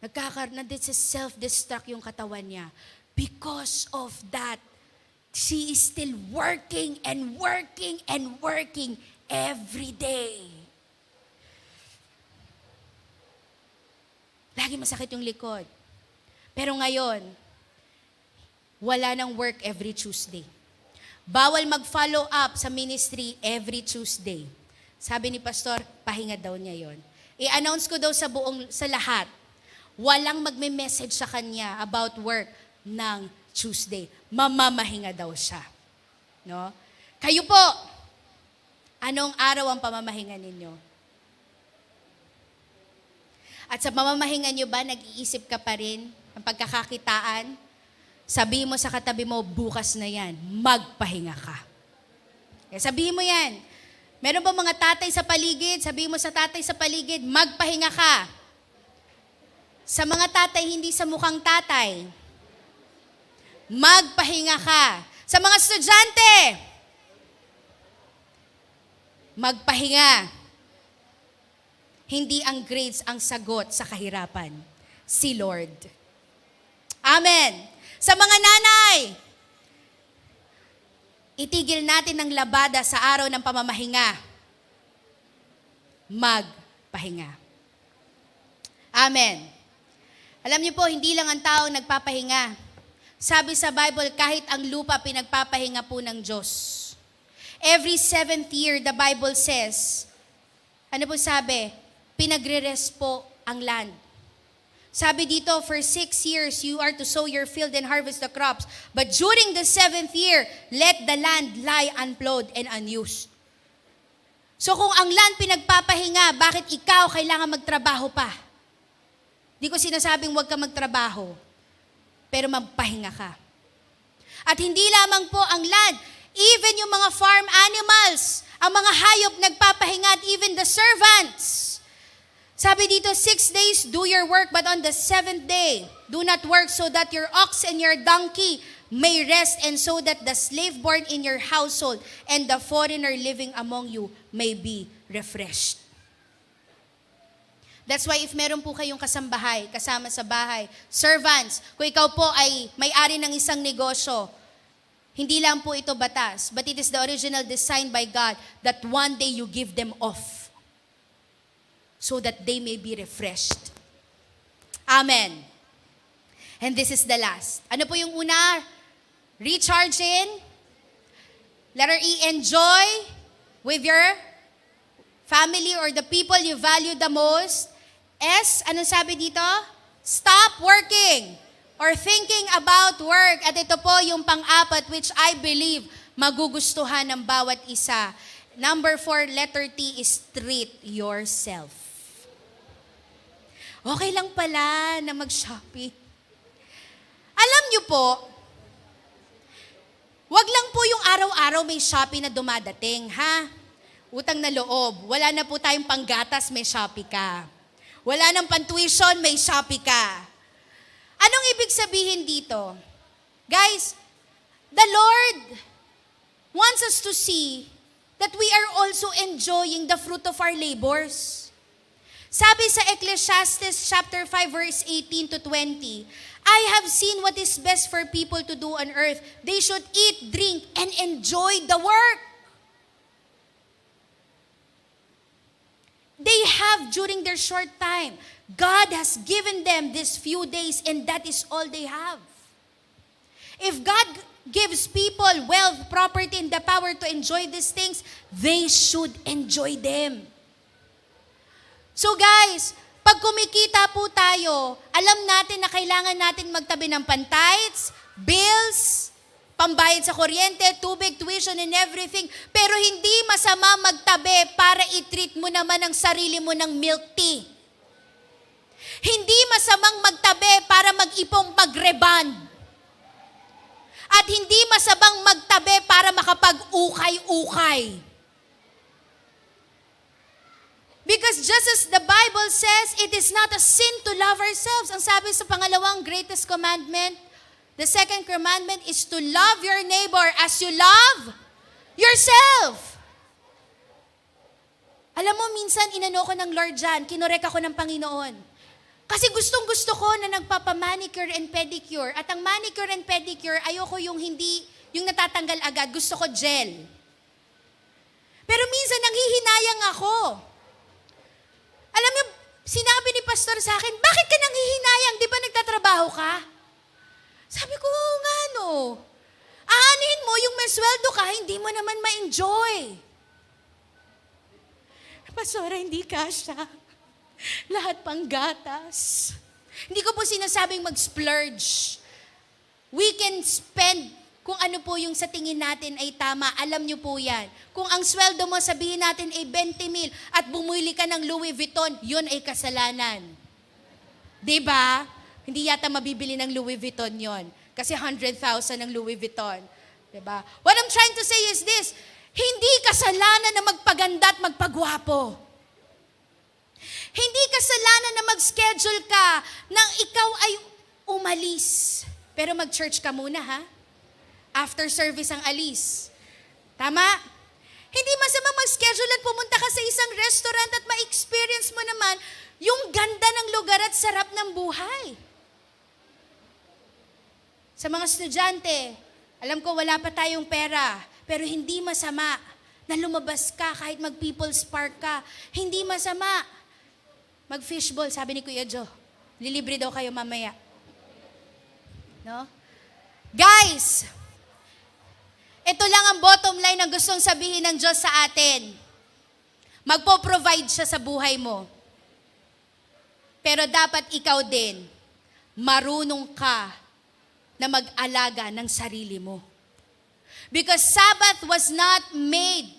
nagkakaroon na din sa self-destruct yung katawan niya. Because of that, she is still working and working and working every day. Lagi masakit yung likod. Pero ngayon, wala nang work every Tuesday. Bawal mag-follow up sa ministry every Tuesday. Sabi ni Pastor, pahinga daw niya yon. I-announce ko daw sa lahat. Walang magme-message sa kanya about work ng Tuesday. Mamamahinga daw siya. No? Kayo po, anong araw ang pamamahinga ninyo? At sa pamamahinga nyo ba, nag-iisip ka pa rin ang pagkakakitaan? Sabihin mo sa katabi mo, bukas na yan, magpahinga ka. Kaya sabihin mo yan. Meron ba mga tatay sa paligid? Sabihin mo sa tatay sa paligid, magpahinga ka. Sa mga tatay, hindi sa mukhang tatay, magpahinga ka. Sa mga estudyante, magpahinga. Hindi ang grades ang sagot sa kahirapan. Si Lord. Amen. Sa mga nanay, itigil natin ang labada sa araw ng pamamahinga. Magpahinga. Amen. Alam niyo po, hindi lang ang tao nagpapahinga. Sabi sa Bible, kahit ang lupa pinagpapahinga po ng Diyos. Every 7th year, the Bible says, ano po sabi? Pinagre-rest po ang land. Sabi dito, for 6 years, you are to sow your field and harvest the crops. But during the 7th year, let the land lie unplowed and unused. So kung ang land pinagpapahinga, bakit ikaw kailangan magtrabaho pa? Di ko sinasabing huwag ka magtrabaho, pero magpahinga ka. At hindi lamang po ang land, even yung mga farm animals, ang mga hayop nagpapahinga at even the servants. Sabi dito, 6 days, do your work, but on the 7th day, do not work so that your ox and your donkey may rest, and so that the slave born in your household and the foreigner living among you may be refreshed. That's why if meron po kayong kasambahay, kasama sa bahay, servants, kung ikaw po ay may-ari ng isang negosyo, hindi lang po ito batas, but it is the original design by God that one day you give them off so that they may be refreshed. Amen. And this is the last. Ano po yung una? Recharging. Letter E, enjoy with your family or the people you value the most. S, ano sabi dito? Stop working or thinking about work. At ito po yung pang-apat, which I believe magugustuhan ng bawat isa. Number 4, letter T is treat yourself. Okay lang pala na mag-shopping. Alam niyo po, wag lang po yung araw-araw may shopping na dumadating, ha? Utang na loob. Wala na po tayong panggatas, may Shopee ka. Wala nang pantuition, may Shopee ka. Anong ibig sabihin dito? Guys, the Lord wants us to see that we are also enjoying the fruit of our labors. Sabi sa Ecclesiastes chapter 5 verse 18 to 20, I have seen what is best for people to do on earth. They should eat, drink, and enjoy the work they have during their short time. God has given them these few days and that is all they have. If God gives people wealth, property, and the power to enjoy these things, they should enjoy them. So guys, pag kumikita po tayo, alam natin na kailangan natin magtabi ng pantides, bills, pambayad sa kuryente, tubig, tuition, and everything. Pero hindi masama magtabi para i-treat mo naman ang sarili mo ng milk tea. Hindi masamang magtabi para mag-ipong magreband. At hindi masamang magtabi para makapag-ukay-ukay. Because just as the Bible says, it is not a sin to love ourselves. Ang sabi sa pangalawang greatest commandment, the second commandment is to love your neighbor as you love yourself. Alam mo, minsan inano ko ng Lord dyan, kinorek ako ng Panginoon. Kasi gustong-gusto ko na nagpapamanicure and pedicure. At ang manicure and pedicure, ayoko yung hindi, yung natatanggal agad. Gusto ko gel. Pero minsan nanghihinayang ako. Alam niyo, sinabi ni pastor sa akin, bakit ka nanghihinayang? Di ba nagtatrabaho ka? Sabi ko, oo nga no. Aanin mo, yung may sweldo ka, hindi mo naman ma-enjoy. Pastora, hindi kasya. Lahat pang gatas. Hindi ko po sinasabing mag-splurge. We can spend kung ano po yung sa tingin natin ay tama. Alam niyo po yan. Kung ang sweldo mo, sabihin natin ay 20,000 at bumili ka ng Louis Vuitton, yun ay kasalanan. Diba? Hindi yata mabibili ng Louis Vuitton yon. Kasi 100,000 ang Louis Vuitton. Diba? What I'm trying to say is this, hindi kasalanan na magpaganda at magpagwapo. Hindi kasalanan na mag-schedule ka nang ikaw ay umalis. Pero mag-church ka muna ha. After service ang alis. Tama? Hindi masama mag-schedule at pumunta ka sa isang restaurant at ma-experience mo naman yung ganda ng lugar at sarap ng buhay. Sa mga estudyante, alam ko wala pa tayong pera, pero hindi masama na lumabas ka kahit mag-People's Park ka. Hindi masama. Mag-fishball, sabi ni Kuya Joe. Lilibre daw kayo mamaya. No? Guys, ito lang ang bottom line na gustong sabihin ng Diyos sa atin. Magpo-provide siya sa buhay mo. Pero dapat ikaw din, marunong ka na mag-alaga ng sarili mo. Because Sabbath was not made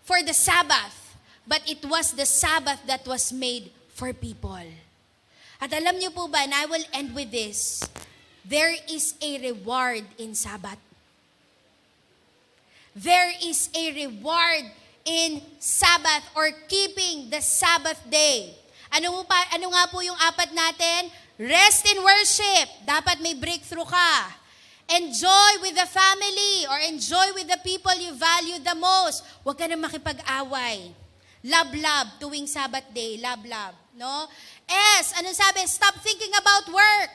for the Sabbath, but it was the Sabbath that was made for people. At alam niyo po ba, and I will end with this, there is a reward in Sabbath. There is a reward in Sabbath or keeping the Sabbath day. Ano nga po yung apat natin? Rest in worship. Dapat may breakthrough ka. Enjoy with the family or enjoy with the people you value the most. Huwag ka na makipag-away. Love tuwing Sabbath day. Love. No? S, ano sabi? Stop thinking about work.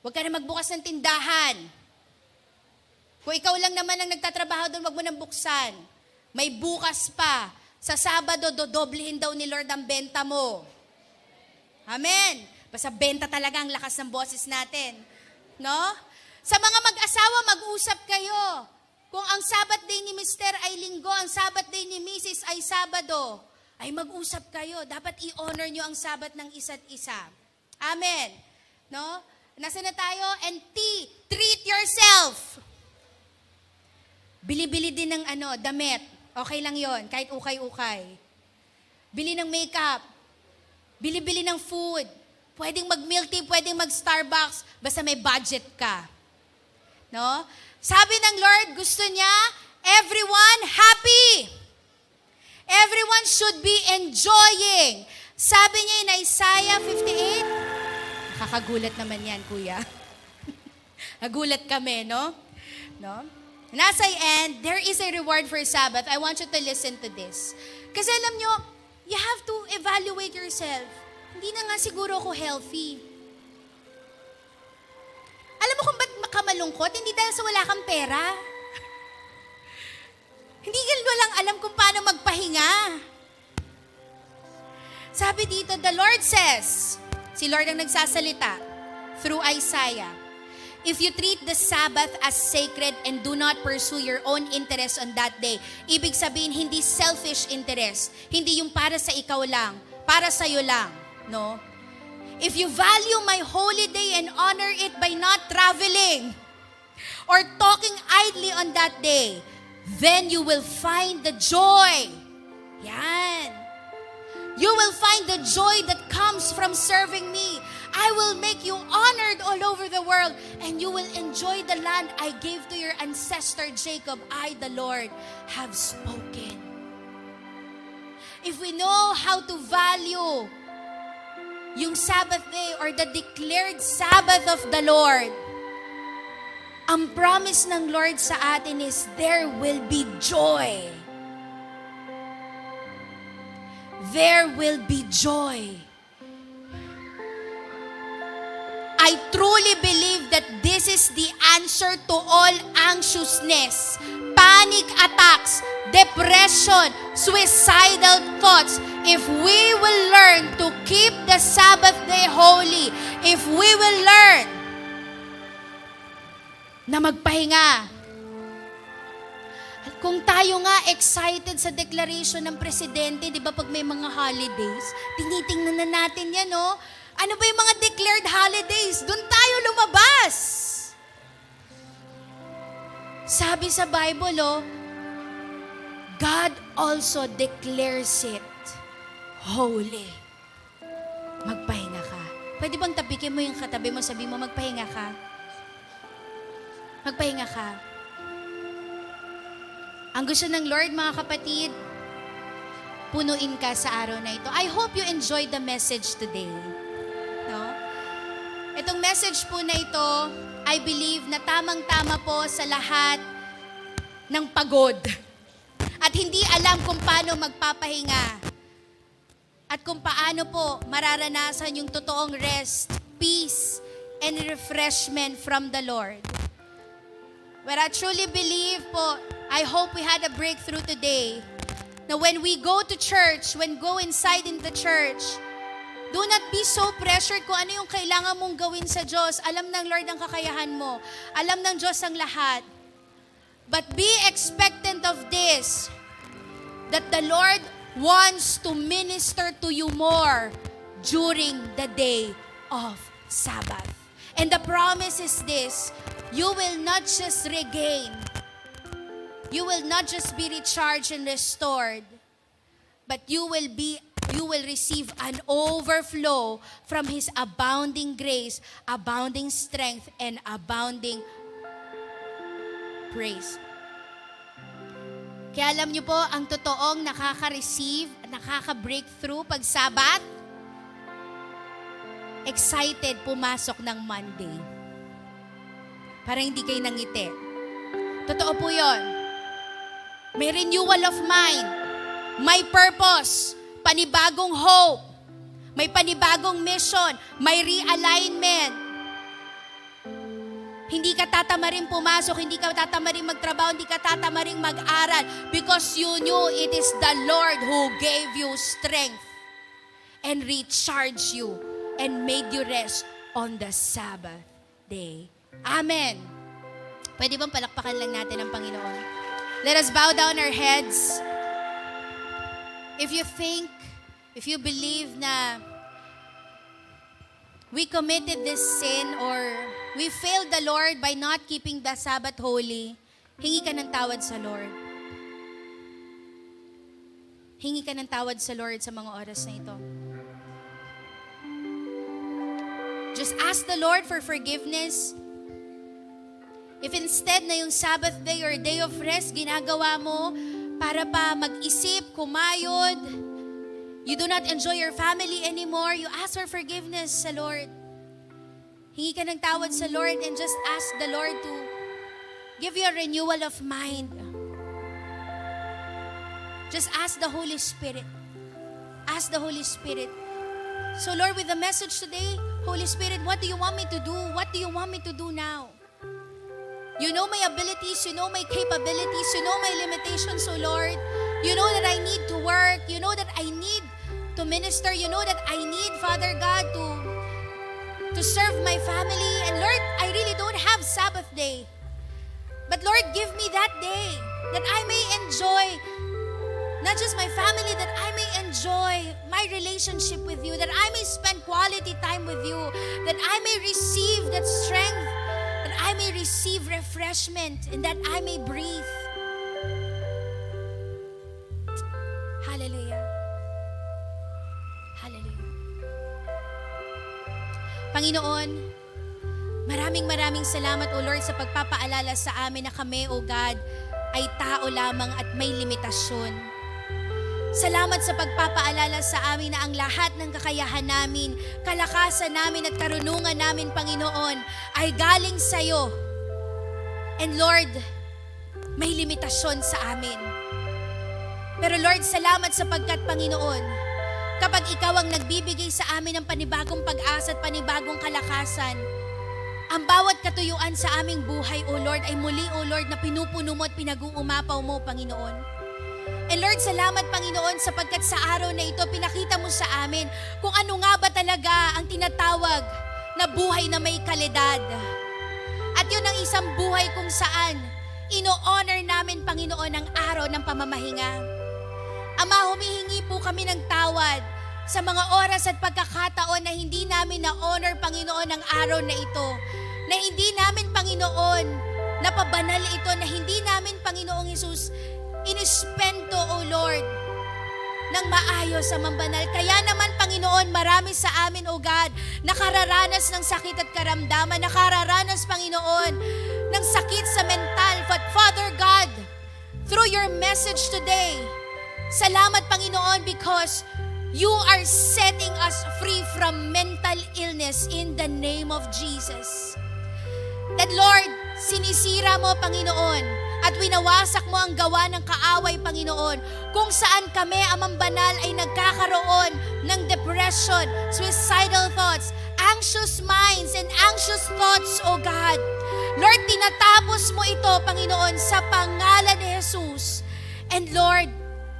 Huwag ka na magbukas ng tindahan. Kung ikaw lang naman ang nagtatrabaho doon, huwag mo nang buksan. May bukas pa. Sa Sabado, dodoblehin daw ni Lord ang benta mo. Amen. Basta benta talaga ang lakas ng boses natin. No? Sa mga mag-asawa, mag-usap kayo. Kung ang Sabbath day ni Mister ay Linggo, ang Sabbath day ni Mrs. ay Sabado, ay mag-usap kayo. Dapat i-honor nyo ang Sabbath ng isa't isa. Amen. No? Nasa na tayo? And T, treat yourself. Bili-bili din ng damit. Okay lang yon, kahit ukay-ukay. Bili ng makeup. Bili-bili ng food. Pwedeng mag-milk tea, pwedeng mag-Starbucks, basta may budget ka. No? Sabi ng Lord, gusto niya, everyone happy. Everyone should be enjoying. Sabi niya in Isaiah 58, nakakagulat naman yan, kuya. Nagulat kami, no? No? And as I end, there is a reward for Sabbath. I want you to listen to this. Kasi alam nyo, you have to evaluate yourself. Hindi na nga siguro ako healthy. Alam mo kung ba't ka malungkot? Hindi dahil sa wala kang pera. Hindi ka walang alam kung paano magpahinga. Sabi dito, the Lord says, si Lord ang nagsasalita through Isaiah, if you treat the Sabbath as sacred and do not pursue your own interest on that day, ibig sabihin, hindi selfish interest. Hindi yung para sa ikaw lang, para sa'yo lang. No? If you value my holy day and honor it by not traveling or talking idly on that day, then you will find the joy. Yan. You will find the joy that comes from serving me. I will make you honored all over the world, and you will enjoy the land I gave to your ancestor Jacob. I, the Lord, have spoken. If we know how to value yung Sabbath day or the declared Sabbath of the Lord, ang promise ng Lord sa atin is there will be joy. There will be joy. I truly believe that this is the answer to all anxiousness, panic attacks, depression, suicidal thoughts. If we will learn to keep the Sabbath day holy, if we will learn na magpahinga. Kung tayo nga excited sa declaration ng presidente, di ba pag may mga holidays, tinitingnan na natin yan, no? Ano ba yung mga declared holidays? Doon tayo lumabas. Sabi sa Bible, God also declares it holy. Magpahinga ka. Pwede bang tapikin mo yung katabi mo, sabi mo, magpahinga ka? Magpahinga ka. Ang gusto ng Lord, mga kapatid, punuin ka sa araw na ito. I hope you enjoyed the message today. No? Itong message po na ito, I believe na tamang-tama po sa lahat ng pagod. At hindi alam kung paano magpapahinga. At kung paano po mararanasan yung totoong rest, peace, and refreshment from the Lord. But I truly believe po, I hope we had a breakthrough today. Now when we go to church, when go inside in the church, do not be so pressured kung ano yung kailangan mong gawin sa Diyos. Alam ng Lord ang kakayahan mo. Alam ng Diyos ang lahat. But be expectant of this, that the Lord wants to minister to you more during the day of Sabbath. And the promise is this, you will not just regain, you will not just be recharged and restored, but you will receive an overflow from His abounding grace, abounding strength, and abounding praise. Kaya alam niyo po, ang totoong nakaka-receive, nakaka-breakthrough pag Sabat, excited pumasok ng Monday. Para hindi kayo nangiti. Totoo po yun. May renewal of mind. May purpose. Panibagong hope. May panibagong mission. May realignment. Hindi ka tatamaring pumasok, hindi ka tatamaring magtrabaho, hindi ka tatamaring mag-aral because you knew it is the Lord who gave you strength and recharged you and made you rest on the Sabbath day. Amen. Pwede bang palakpakan lang natin ang Panginoon? Let us bow down our heads. If you believe na we committed this sin or we failed the Lord by not keeping the Sabbath holy, hingi ka ng tawad sa Lord. Hingi ka ng tawad sa Lord sa mga oras na ito. Just ask the Lord for forgiveness. If instead na yung Sabbath day or day of rest, ginagawa mo para pa mag-isip, kumayod. You do not enjoy your family anymore. You ask for forgiveness sa Lord. Hingi ka ng tawad sa Lord and just ask the Lord to give you a renewal of mind. Just ask the Holy Spirit. Ask the Holy Spirit. So Lord, with the message today, Holy Spirit, what do you want me to do? What do you want me to do now? You know my abilities, you know my capabilities, you know my limitations, so Lord. You know that I need to work. You know that I need to minister. You know that I need, Father God, to serve my family. And Lord, I really don't have Sabbath day. But Lord, give me that day that I may enjoy not just my family, that I may enjoy my relationship with you, that I may spend quality time with you, that I may receive that strength, that I may receive refreshment, and that I may breathe. Hallelujah. Hallelujah. Panginoon, maraming salamat, O Lord, sa pagpapaalala sa amin na kami, O God, ay tao lamang at may limitasyon. Salamat sa pagpapaalala sa amin na ang lahat ng kakayahan namin, kalakasan namin at karunungan namin, Panginoon, ay galing sa iyo. And Lord, may limitasyon sa amin. Pero Lord, salamat sapagkat, Panginoon, kapag ikaw ang nagbibigay sa amin ng panibagong pag-asa at panibagong kalakasan, ang bawat katuyuan sa aming buhay, O Lord, ay muli, O Lord, na pinupuno mo at pinag-uumapaw mo, Panginoon. And Lord, salamat, Panginoon, sapagkat sa araw na ito, pinakita mo sa amin kung ano nga ba talaga ang tinatawag na buhay na may kalidad. At yun ang isang buhay kung saan ino-honor namin, Panginoon, ang araw ng pamamahinga. Ama, humihingi po kami ng tawad sa mga oras at pagkakataon na hindi namin na-honor, Panginoon, ang araw na ito. Na hindi namin, Panginoon, napabanal ito, na hindi namin, Panginoong Hesus, inispento, O Lord, ng maayos sa mambanal. Kaya naman, Panginoon, marami sa amin, O God, nakararanas ng sakit at karamdaman, nakararanas, Panginoon, ng sakit sa mental. But Father God, through your message today, salamat, Panginoon, because you are setting us free from mental illness in the name of Jesus. That Lord, sinisira mo, Panginoon, at winawasak mo ang gawa ng kaaway, Panginoon, kung saan kami, Amang Banal, ay nagkakaroon ng depression, suicidal thoughts, anxious minds, and anxious thoughts, O God. Lord, tinatapos mo ito, Panginoon, sa pangalan ni Jesus. And Lord,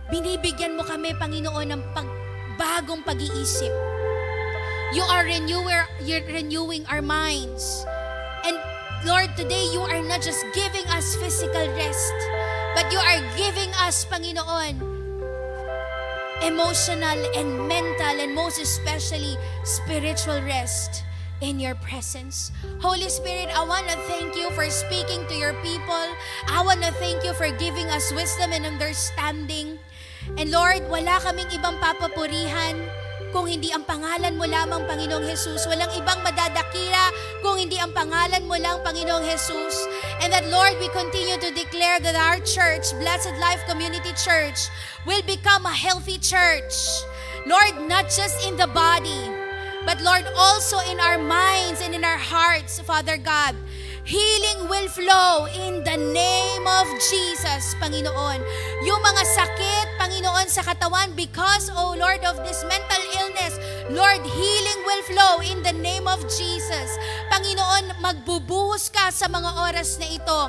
binibigyan mo kami, Panginoon, ng bagong pag-iisip. You're renewing our minds. And Lord, today you are not just giving us physical rest, but you are giving us, Panginoon, emotional and mental and most especially spiritual rest in your presence. Holy Spirit, I want to thank you for speaking to your people. I want to thank you for giving us wisdom and understanding. And Lord, wala kaming ibang papapurihan kung hindi ang pangalan mo lamang, Panginoong Jesus. Walang ibang madadakila kung hindi ang pangalan mo lang, Panginoong Jesus. And that, Lord, we continue to declare that our church, Blessed Life Community Church, will become a healthy church. Lord, not just in the body, but Lord, also in our minds and in our hearts, Father God. Healing will flow in the name of Jesus, Panginoon. Yung mga sakit, Panginoon, sa katawan because, oh Lord, of this mental illness, Lord, healing will flow in the name of Jesus. Panginoon, magbubuhos ka sa mga oras na ito.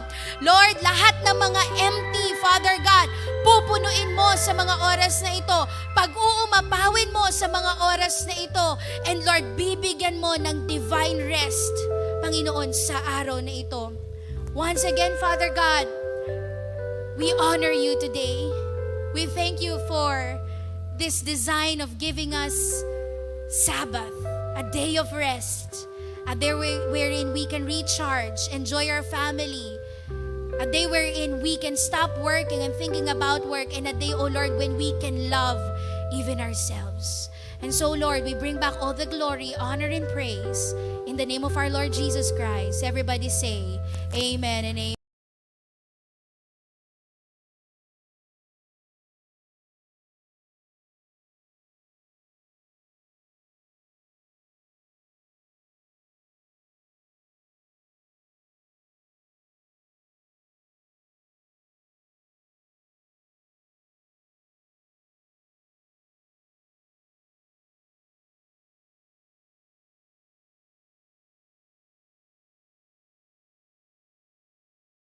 Lord, lahat ng mga empty, Father God, pupunuin mo sa mga oras na ito. Pag-uumapawin mo sa mga oras na ito. And Lord, bibigyan mo ng divine rest, Panginoon, sa araw na ito. Once again, Father God, we honor you today. We thank you for this design of giving us Sabbath, a day of rest, a day wherein we can recharge, enjoy our family, a day wherein we can stop working and thinking about work, and a day, oh Lord, when we can love even ourselves. And so, Lord, we bring back all the glory, honor, and praise in the name of our Lord Jesus Christ. Everybody say, Amen and Amen.